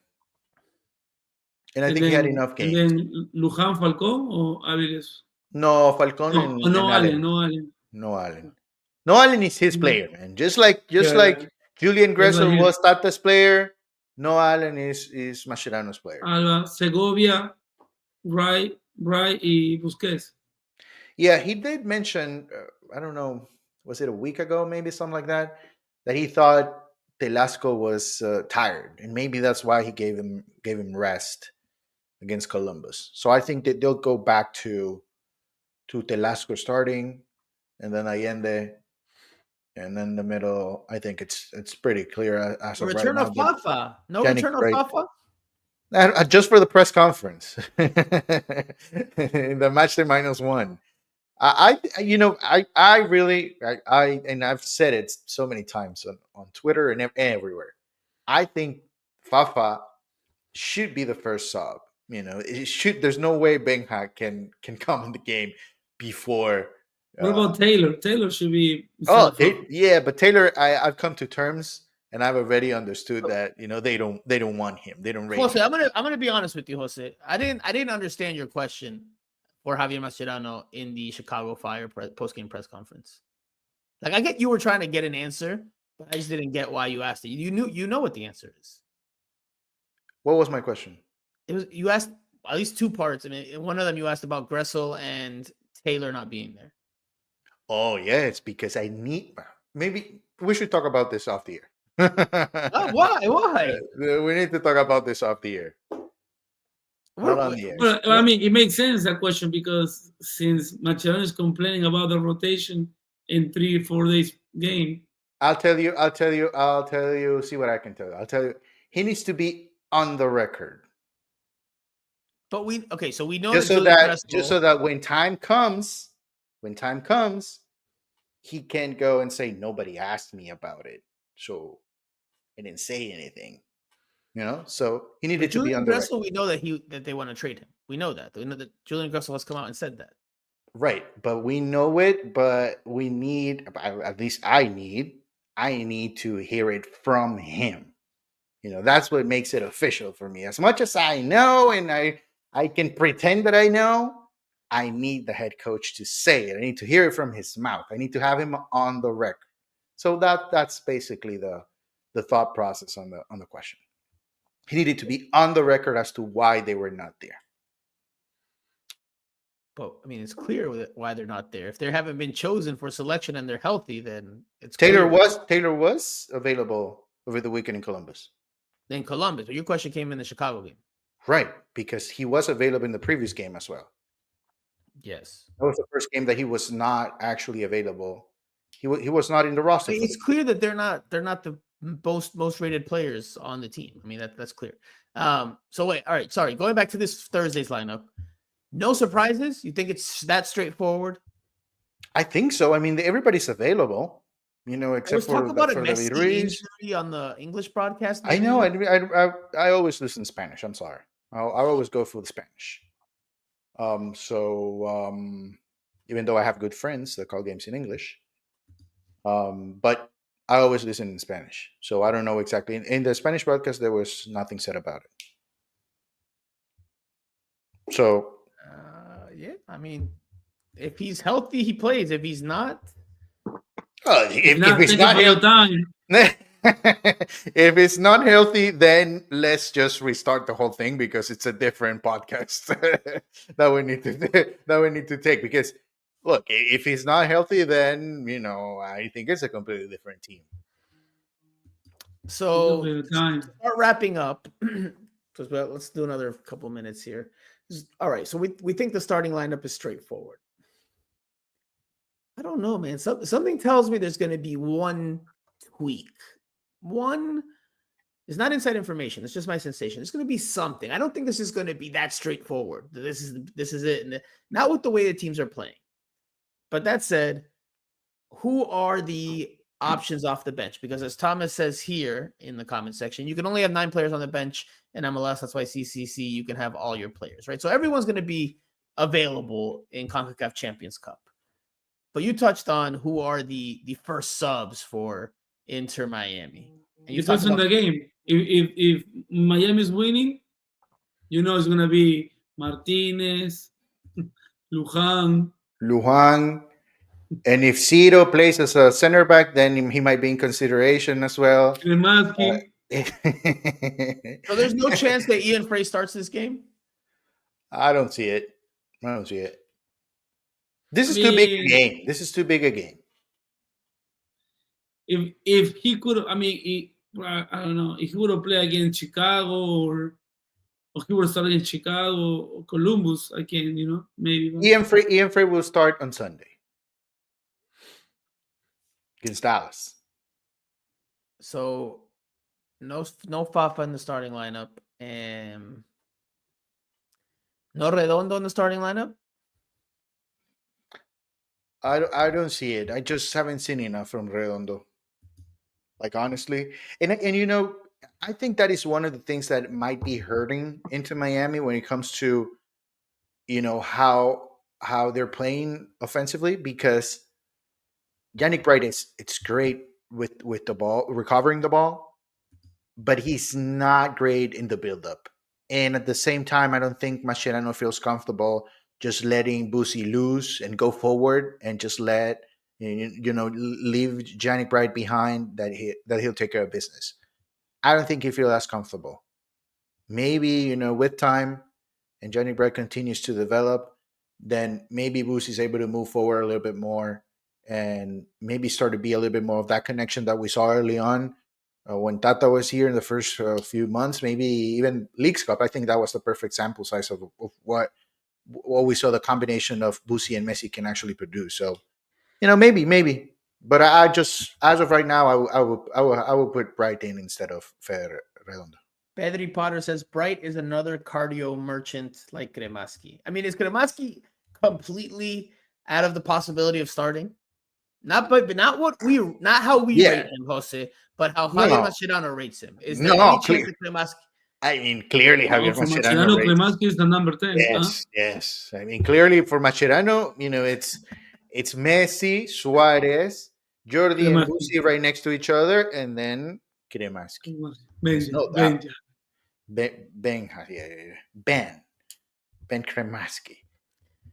Speaker 4: and I think he had enough games.
Speaker 2: And then Luján, Falcón, or Aviles?
Speaker 4: No, Falcon and
Speaker 2: Allen.
Speaker 4: No Allen. No Allen is his player, man. Just like Julian Gressel
Speaker 2: here.
Speaker 4: was Tata's player, No Allen is Mascherano's player.
Speaker 2: Alba, Segovia, Bright, y Busquets.
Speaker 4: Yeah, he did mention, I don't know, was it a week ago, maybe something like that he thought Telasco was tired, and maybe that's why he gave him rest against Columbus. So I think that they'll go back to Telasco starting, and then Allende, and then the middle. I think it's pretty clear as of right
Speaker 1: Return
Speaker 4: now.
Speaker 1: of Fafa. No
Speaker 4: Yannick
Speaker 1: return of
Speaker 4: Drake.
Speaker 1: Fafa.
Speaker 4: Just for the press conference in the match day -1. I really, and I've said it so many times on Twitter and everywhere. I think Fafa should be the first sub. It should. There's no way Benja can come in the game before.
Speaker 2: What about Taylor? Taylor should be.
Speaker 4: Yeah, but Taylor, I've come to terms. And I've already understood that they don't want him. They don't rate
Speaker 1: Jose,
Speaker 4: him.
Speaker 1: I'm gonna be honest with you, Jose. I didn't understand your question for Javier Mascherano in the Chicago Fire post-game press conference. Like, I get you were trying to get an answer, but I just didn't get why you asked it. You know what the answer is.
Speaker 4: What was my question?
Speaker 1: You asked at least two parts. I mean, in one of them you asked about Gressel and Taylor not being there.
Speaker 4: Oh yeah, it's because I need. Maybe we should talk about this off the air.
Speaker 1: Oh, why?
Speaker 4: We need to talk about this off the air. Not on the air.
Speaker 2: Well, I mean, it makes sense, that question, because since Mascherano is complaining about the rotation in 3-4 days game.
Speaker 4: I'll tell you. See what I can tell you. I'll tell you. He needs to be on the record.
Speaker 1: But so we know
Speaker 4: Just so that when time comes, he can go and say, nobody asked me about it, so I didn't say anything. So he needed to be on the record.
Speaker 1: We know that they want to trade him. We know that. We know that Julian Gressel has come out and said that.
Speaker 4: Right, but we know it. But we need, at least I need to hear it from him. That's what makes it official for me. As much as I know, and I can pretend that I know, I need the head coach to say it. I need to hear it from his mouth. I need to have him on the record. So that's basically the thought process on the question. He needed to be on the record as to why they were not there.
Speaker 1: But I mean, it's clear why they're not there. If they haven't been chosen for selection and they're healthy, then it's
Speaker 4: Taylor
Speaker 1: clear.
Speaker 4: was available over the weekend in Columbus.
Speaker 1: In Columbus, but your question came in the Chicago game.
Speaker 4: Right, because he was available in the previous game as well.
Speaker 1: Yes,
Speaker 4: that was the first game that he was not actually available. He was not in the roster.
Speaker 1: It's clear that they're not the most rated players on the team. I mean, that's clear. So wait, all right, sorry. Going back to this Thursday's lineup, no surprises? You think it's that straightforward?
Speaker 4: I think so. I mean, everybody's available, except for
Speaker 1: Messi injury on the English broadcast.
Speaker 4: I know. I always listen in Spanish. I'm sorry. I always go for the Spanish. Even though I have good friends that call games in English, but I always listen in Spanish. So I don't know exactly. In the Spanish broadcast, there was nothing said about it. So,
Speaker 1: yeah, I mean, if he's healthy, he plays. If he's not,
Speaker 4: if he's not healthy, if it's not healthy, then let's just restart the whole thing, because it's a different podcast that we need to take. Because look, if he's not healthy, then I think it's a completely different team.
Speaker 1: So to start wrapping up, because let's do another couple minutes here. All right, so we think the starting lineup is straightforward. I don't know, man. Something tells me there's going to be one tweak. One is not inside information. It's just my sensation. It's going to be something. I don't think this is going to be that straightforward. This is it, and not with the way the teams are playing. But that said, who are the options off the bench? Because as Thomas says here in the comment section, you can only have 9 players on the bench in MLS. That's why CCC, you can have all your players, right? So everyone's going to be available in Concacaf Champions Cup. But you touched on who are the first subs for Inter Miami. And you
Speaker 2: talked about the game. If Miami is winning, it's going to be Martinez, Lujan.
Speaker 4: And if Ciro plays as a center back, then he might be in consideration as well.
Speaker 1: So there's no chance that Ian Frey starts this game?
Speaker 4: I don't see it. This is too big a game.
Speaker 2: If he could, I don't know, if he would have played against Chicago or he would have started in Chicago or Columbus, I can, maybe.
Speaker 4: Ian Frey will start on Sunday against Dallas.
Speaker 1: So no Fafa in the starting lineup, and no Redondo in the starting lineup.
Speaker 4: I don't see it. I just haven't seen enough from Redondo. Like, honestly, and I think that is one of the things that might be hurting Inter Miami when it comes to how they're playing offensively, because Yannick Bright it's great with the ball, recovering the ball, but he's not great in the build-up. And at the same time, I don't think Mascherano feels comfortable just letting Busi loose and go forward and just leave Yannick Bright behind, that he'll take care of business. I don't think he feels as comfortable. Maybe, with time and Yannick Bright continues to develop, then maybe Busi is able to move forward a little bit more and maybe start to be a little bit more of that connection that we saw early on when Tata was here in the first few months, maybe even Leagues Cup. I think that was the perfect sample size of what we saw the combination of Busi and Messi can actually produce. So, maybe. But I just, as of right now, I will put Bright in instead of Fer Redondo.
Speaker 1: Pedri Potter says Bright is another cardio merchant like Kremaski. I mean, is Kremaski completely out of the possibility of starting? Not how we rate him, Jose, but how Javier Mascherano rates him. Is there any chance that Kremaski?
Speaker 4: I mean, clearly Javier
Speaker 2: For
Speaker 4: Mascherano.
Speaker 2: Kremaski is the number 10.
Speaker 4: Yes. I mean, clearly for Mascherano, it's Messi, Suarez, Jordi, and Busi right next to each other, and then Kremaski. Ben Kremaski.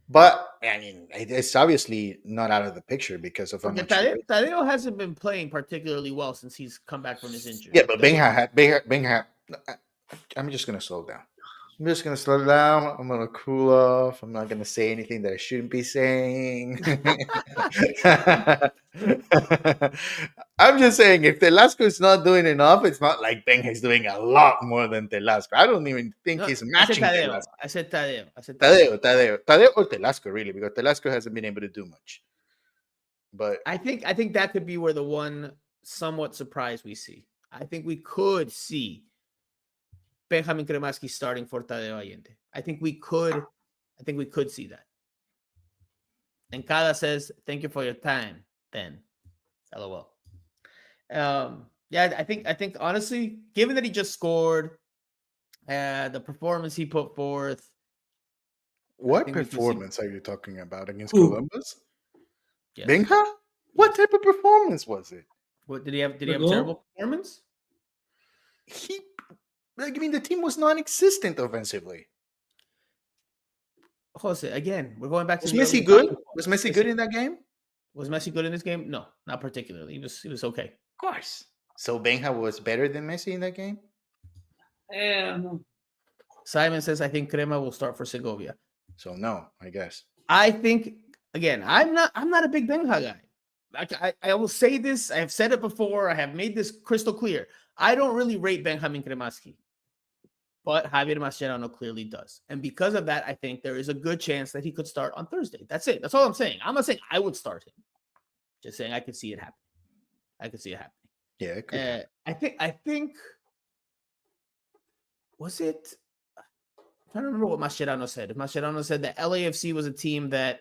Speaker 4: But I mean, it's obviously not out of the picture because of
Speaker 1: Tadeo hasn't been playing particularly well since he's come back from his injury.
Speaker 4: Yeah, but Benja. I'm just gonna slow down. I'm just gonna slow down. I'm gonna cool off. I'm not gonna say anything that I shouldn't be saying. I'm just saying, if Telasco is not doing enough, it's not like Benja is doing a lot more than Telasco. I don't even think he's matching Telasco.
Speaker 1: I said Tadeo.
Speaker 4: Tadeo or Telasco, really, because Telasco hasn't been able to do much. But
Speaker 1: I think that could be where the one somewhat surprise we see. I think we could see Benjamin Kremaski starting for Tadeo Allende. I think we could see that. And Cada says, "Thank you for your time, Ben." LOL. I think honestly, given that he just scored, the performance he put forth.
Speaker 4: What performance are you talking about against Columbus? Yes. Benja? What type of performance was it?
Speaker 1: What did he have? Did he have a terrible performance?
Speaker 4: The team was non-existent offensively.
Speaker 1: Jose, again, we're going back to.
Speaker 4: Was Messi good? Was Messi good in that game?
Speaker 1: Was Messi good in this game? No, not particularly. He was okay.
Speaker 4: Of course. So Benja was better than Messi in that game?
Speaker 2: No.
Speaker 1: Simon says, I think Crema will start for Segovia.
Speaker 4: So no, I guess.
Speaker 1: I think, again, I'm not a big Benja guy. I will say this. I have said it before. I have made this crystal clear. I don't really rate Benjamin Kremaski, but Javier Mascherano clearly does. And because of that, I think there is a good chance that he could start on Thursday. That's it. That's all I'm saying. I'm not saying I would start him. Just saying I could see it happening.
Speaker 4: Yeah, it could.
Speaker 1: I think, was it? I'm trying to remember what Mascherano said. Mascherano said that LAFC was a team that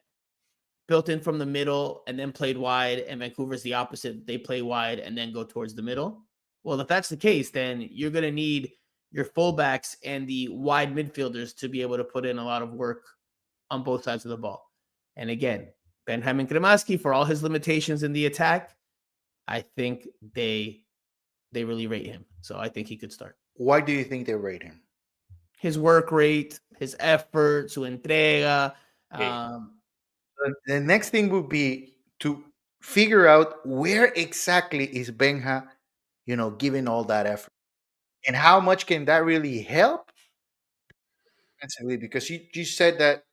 Speaker 1: built in from the middle and then played wide, and Vancouver's the opposite. They play wide and then go towards the middle. Well, if that's the case, then you're going to need your fullbacks and the wide midfielders to be able to put in a lot of work on both sides of the ball. And again, Benjamin Kremaski, for all his limitations in the attack, I think they really rate him. So I think he could start.
Speaker 4: Why do you think they rate him?
Speaker 1: His work rate, his effort, su entrega.
Speaker 4: The next thing would be to figure out where exactly is Benja, giving all that effort. And how much can that really help? Because you said that,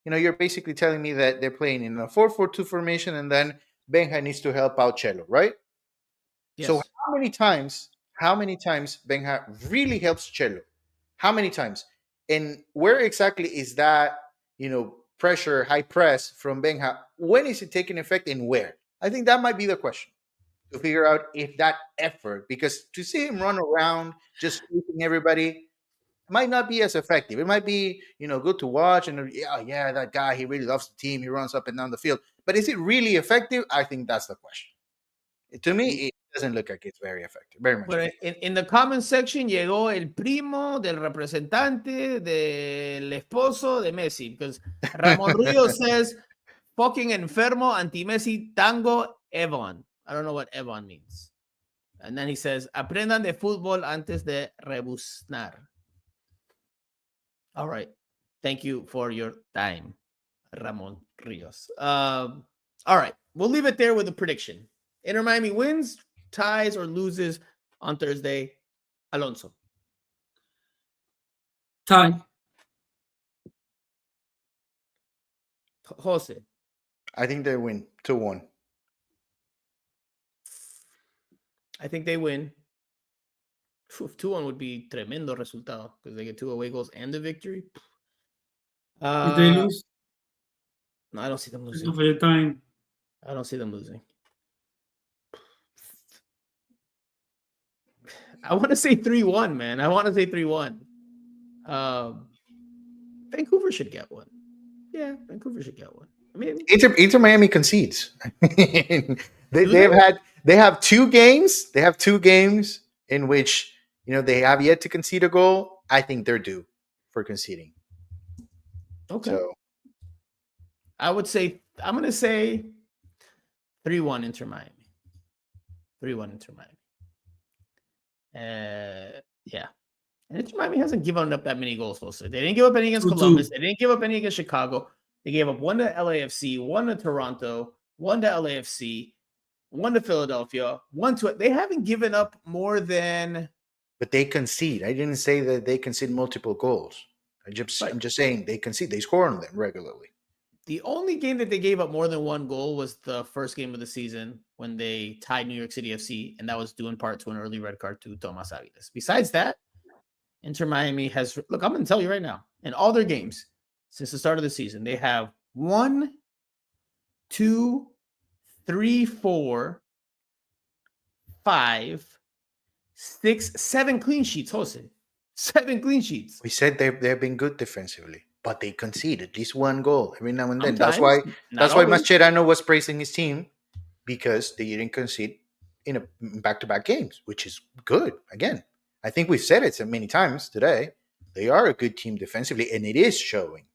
Speaker 4: you're basically telling me that they're playing in a 4-4-2 formation, and then Benja needs to help out Chelo, right? Yes. So how many times Benja really helps Chelo? How many times? And where exactly is that, pressure, high press from Benja? When is it taking effect and where? I think that might be the question, to figure out if that effort, because to see him run around just sweeping everybody might not be as effective. It might be, good to watch, and that guy, he really loves the team. He runs up and down the field. But is it really effective? I think that's the question. To me, it doesn't look like it's very effective. Very much.
Speaker 1: But in the comment section llegó el primo del representante del esposo de Messi, because Ramon Ríos says, fucking enfermo anti-Messi tango Evon. I don't know what Evon means. And then he says, aprendan de fútbol antes de rebuznar. All right. Thank you for your time, Ramon Rios. All right. We'll leave it there with a prediction. Inter Miami wins, ties, or loses on Thursday. Alonso.
Speaker 2: Tie.
Speaker 1: Jose.
Speaker 4: I think they win 2-1.
Speaker 1: I think they win 2-1 would be tremendo resultado because they get 2 away goals and the victory.
Speaker 2: If they lose,
Speaker 1: No, I don't see them
Speaker 2: thank you
Speaker 1: losing.
Speaker 2: for your time.
Speaker 1: I don't see them losing. I want to say 3-1, man. I want to say 3-1. Vancouver should get one. Yeah, Vancouver should get one. I mean,
Speaker 4: Inter Miami concedes. They have 2 games. They have 2 games in which they have yet to concede a goal. I think they're due for conceding.
Speaker 1: okay.
Speaker 4: So
Speaker 1: I would say I'm gonna say 3-1 Inter Miami. 3-1 Inter Miami. Yeah. And Inter Miami hasn't given up that many goals, also. They didn't give up any against
Speaker 2: 2-2.
Speaker 1: Columbus. They didn't give up any against Chicago. They gave up 1 to LAFC, 1 to Toronto, 1 to LAFC, 1 to Philadelphia, 1 to. They haven't given up more than.
Speaker 4: but they concede. I didn't say that they concede multiple goals. I'm
Speaker 1: Right.
Speaker 4: just saying they concede. They score on them regularly.
Speaker 1: The only game that they gave up more than 1 goal was the first game of the season when they tied New York City FC, and that was due in part to an early red card to Tomas Aviles. Besides that, Inter Miami has. Look, I'm going to tell you right now, in all their games since the start of the season, they have 1, 2, 3, 4, 5, 6, 7 clean sheets, Jose. 7 clean sheets.
Speaker 4: We said they've been good defensively, but they concede at least 1 goal every now and then. That's why
Speaker 1: Sometimes, not always.
Speaker 4: Mascherano was praising his team because they didn't concede in back-to-back games, which is good. Again, I think we've said it so many times today. They are a good team defensively, and it is showing.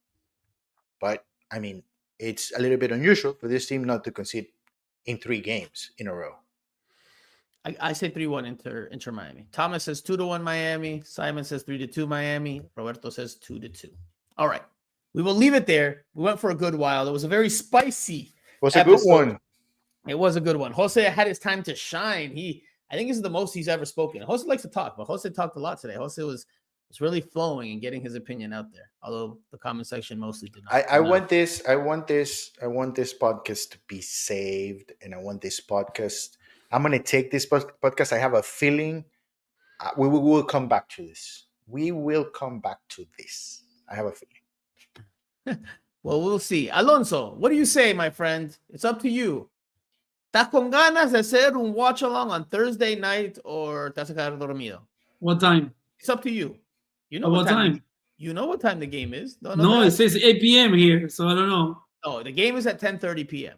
Speaker 4: But I mean, it's a little bit unusual for this team not to concede in 3 games in a row.
Speaker 1: I say 3-1 Inter Miami. Thomas says 2-1 Miami. Simon says 3-2 Miami. Roberto says 2-2. All right. We will leave it there. We went for a good while. It was a very spicy
Speaker 4: Was a
Speaker 1: episode.
Speaker 4: good one.
Speaker 1: It was a good one. Jose had his time to shine. I think this is the most he's ever spoken. Jose likes to talk, but Jose talked a lot today. Jose was really flowing and getting his opinion out there. Although the comment section mostly did not.
Speaker 4: I want this podcast to be saved, and I want this podcast. I'm going to take this podcast. I have a feeling we will come back to this. We will come back to this. I have a feeling.
Speaker 1: Well, we'll see. Alonso, what do you say, my friend? It's up to you. ¿Estás con ganas de hacer un watch along on Thursday night or te vas a quedar dormido?
Speaker 2: What time?
Speaker 1: It's up to you. You know
Speaker 2: What time?
Speaker 1: You know what time the game is.
Speaker 2: No, it says 8 p.m. here, so I don't know.
Speaker 1: No, the game is at 10:30 p.m.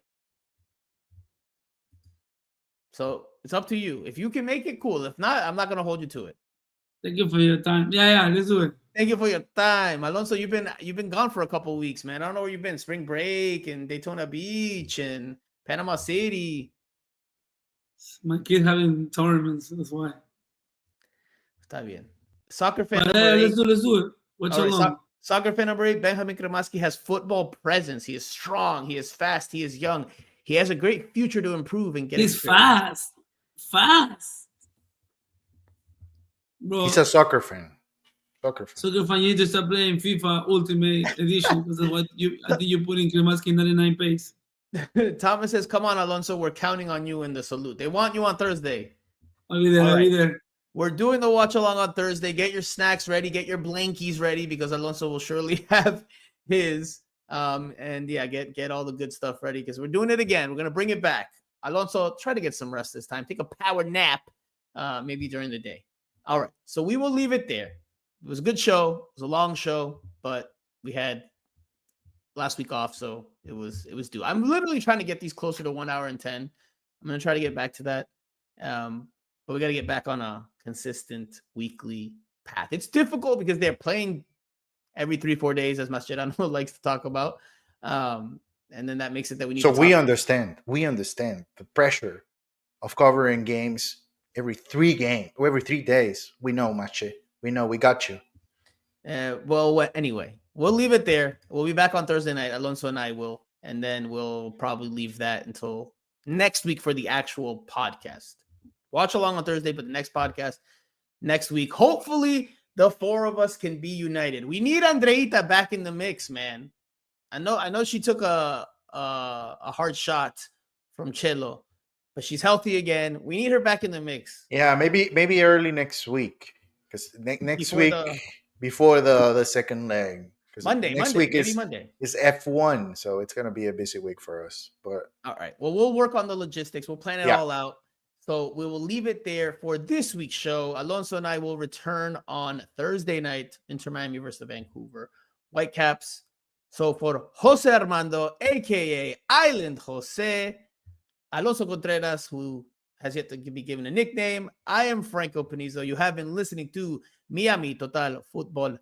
Speaker 1: So it's up to you. If you can make it, cool. If not, I'm not going to hold you to it.
Speaker 2: Thank you for your time. Yeah, let's do it.
Speaker 1: Thank you for your time, Alonso. You've been gone for a couple of weeks, man. I don't know where you've been. Spring break and Daytona Beach and Panama City.
Speaker 2: My kid having tournaments, that's why.
Speaker 1: Está bien. Soccer fan
Speaker 2: But,
Speaker 1: number 8.
Speaker 2: let's do it. Watch
Speaker 1: All right,
Speaker 2: along.
Speaker 1: Soccer fan number 8, Benjamin Kremaski has football presence. He is strong. He is fast. He is young. He has a great future to improve and get.
Speaker 2: He's fast. Bro,
Speaker 4: He's a soccer fan.
Speaker 2: Soccer fan, you need to start playing FIFA Ultimate Edition because of what I think you put in Kremaski 99 pace.
Speaker 1: Thomas says, "Come on, Alonso. We're counting on you in the salute. They want you on Thursday.
Speaker 2: I'll be there.
Speaker 1: All
Speaker 2: I'll be
Speaker 1: right.
Speaker 2: there.
Speaker 1: We're doing the watch along on Thursday. Get your snacks ready. Get your blankies ready because Alonso will surely have his. And yeah, get all the good stuff ready because we're doing it again. We're gonna bring it back. Alonso, try to get some rest this time. Take a power nap, maybe during the day. All right. So we will leave it there. It was a good show. It was a long show, but we had last week off, so it was due. I'm literally trying to get these closer to 1 hour and 10. I'm gonna try to get back to that. But we got to get back on a consistent weekly path. It's difficult because they're playing every 3-4 days, as Mascherano likes to talk about. And then that makes it that we need
Speaker 4: So
Speaker 1: to
Speaker 4: we
Speaker 1: talk.
Speaker 4: understand the pressure of covering games every 3 days. We know, Mache. We know, we got you.
Speaker 1: Anyway, we'll leave it there. We'll be back on Thursday night. Alonso and I will. And then we'll probably leave that until next week for the actual podcast. Watch along on Thursday, but the next podcast next week. Hopefully, the 4 of us can be united. We need Andreita back in the mix, man. I know she took a hard shot from Chelo, but she's healthy again. We need her back in the mix.
Speaker 4: Yeah, maybe early next week, because next
Speaker 1: Before
Speaker 4: week
Speaker 1: the-
Speaker 4: before the second leg. 'Cause
Speaker 1: Monday,
Speaker 4: next
Speaker 1: Monday,
Speaker 4: week
Speaker 1: maybe
Speaker 4: is
Speaker 1: Monday.
Speaker 4: F1, so it's gonna be a busy week for us. But
Speaker 1: All right. Well, we'll work on the logistics. We'll plan it
Speaker 4: Yeah.
Speaker 1: all out. So we will leave it there for this week's show. Alonso and I will return on Thursday night, Inter Miami versus Vancouver Whitecaps. So for Jose Armando, aka Island Jose, Alonso Contreras, who has yet to be given a nickname, I am Franco Panizo. You have been listening to Miami Total Futbol.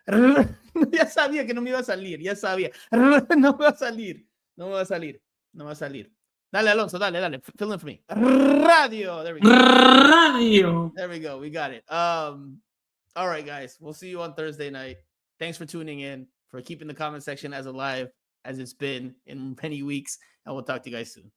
Speaker 1: Ya sabía que no me iba a salir, ya sabía. No me va a salir, no me va a salir, no me va a salir. Dale, Alonso, dale, fill in for me. Radio, there we go.
Speaker 2: Radio.
Speaker 1: There we go, we got it. All right, guys, we'll see you on Thursday night. Thanks for tuning in, for keeping the comment section as alive as it's been in many weeks, and we'll talk to you guys soon.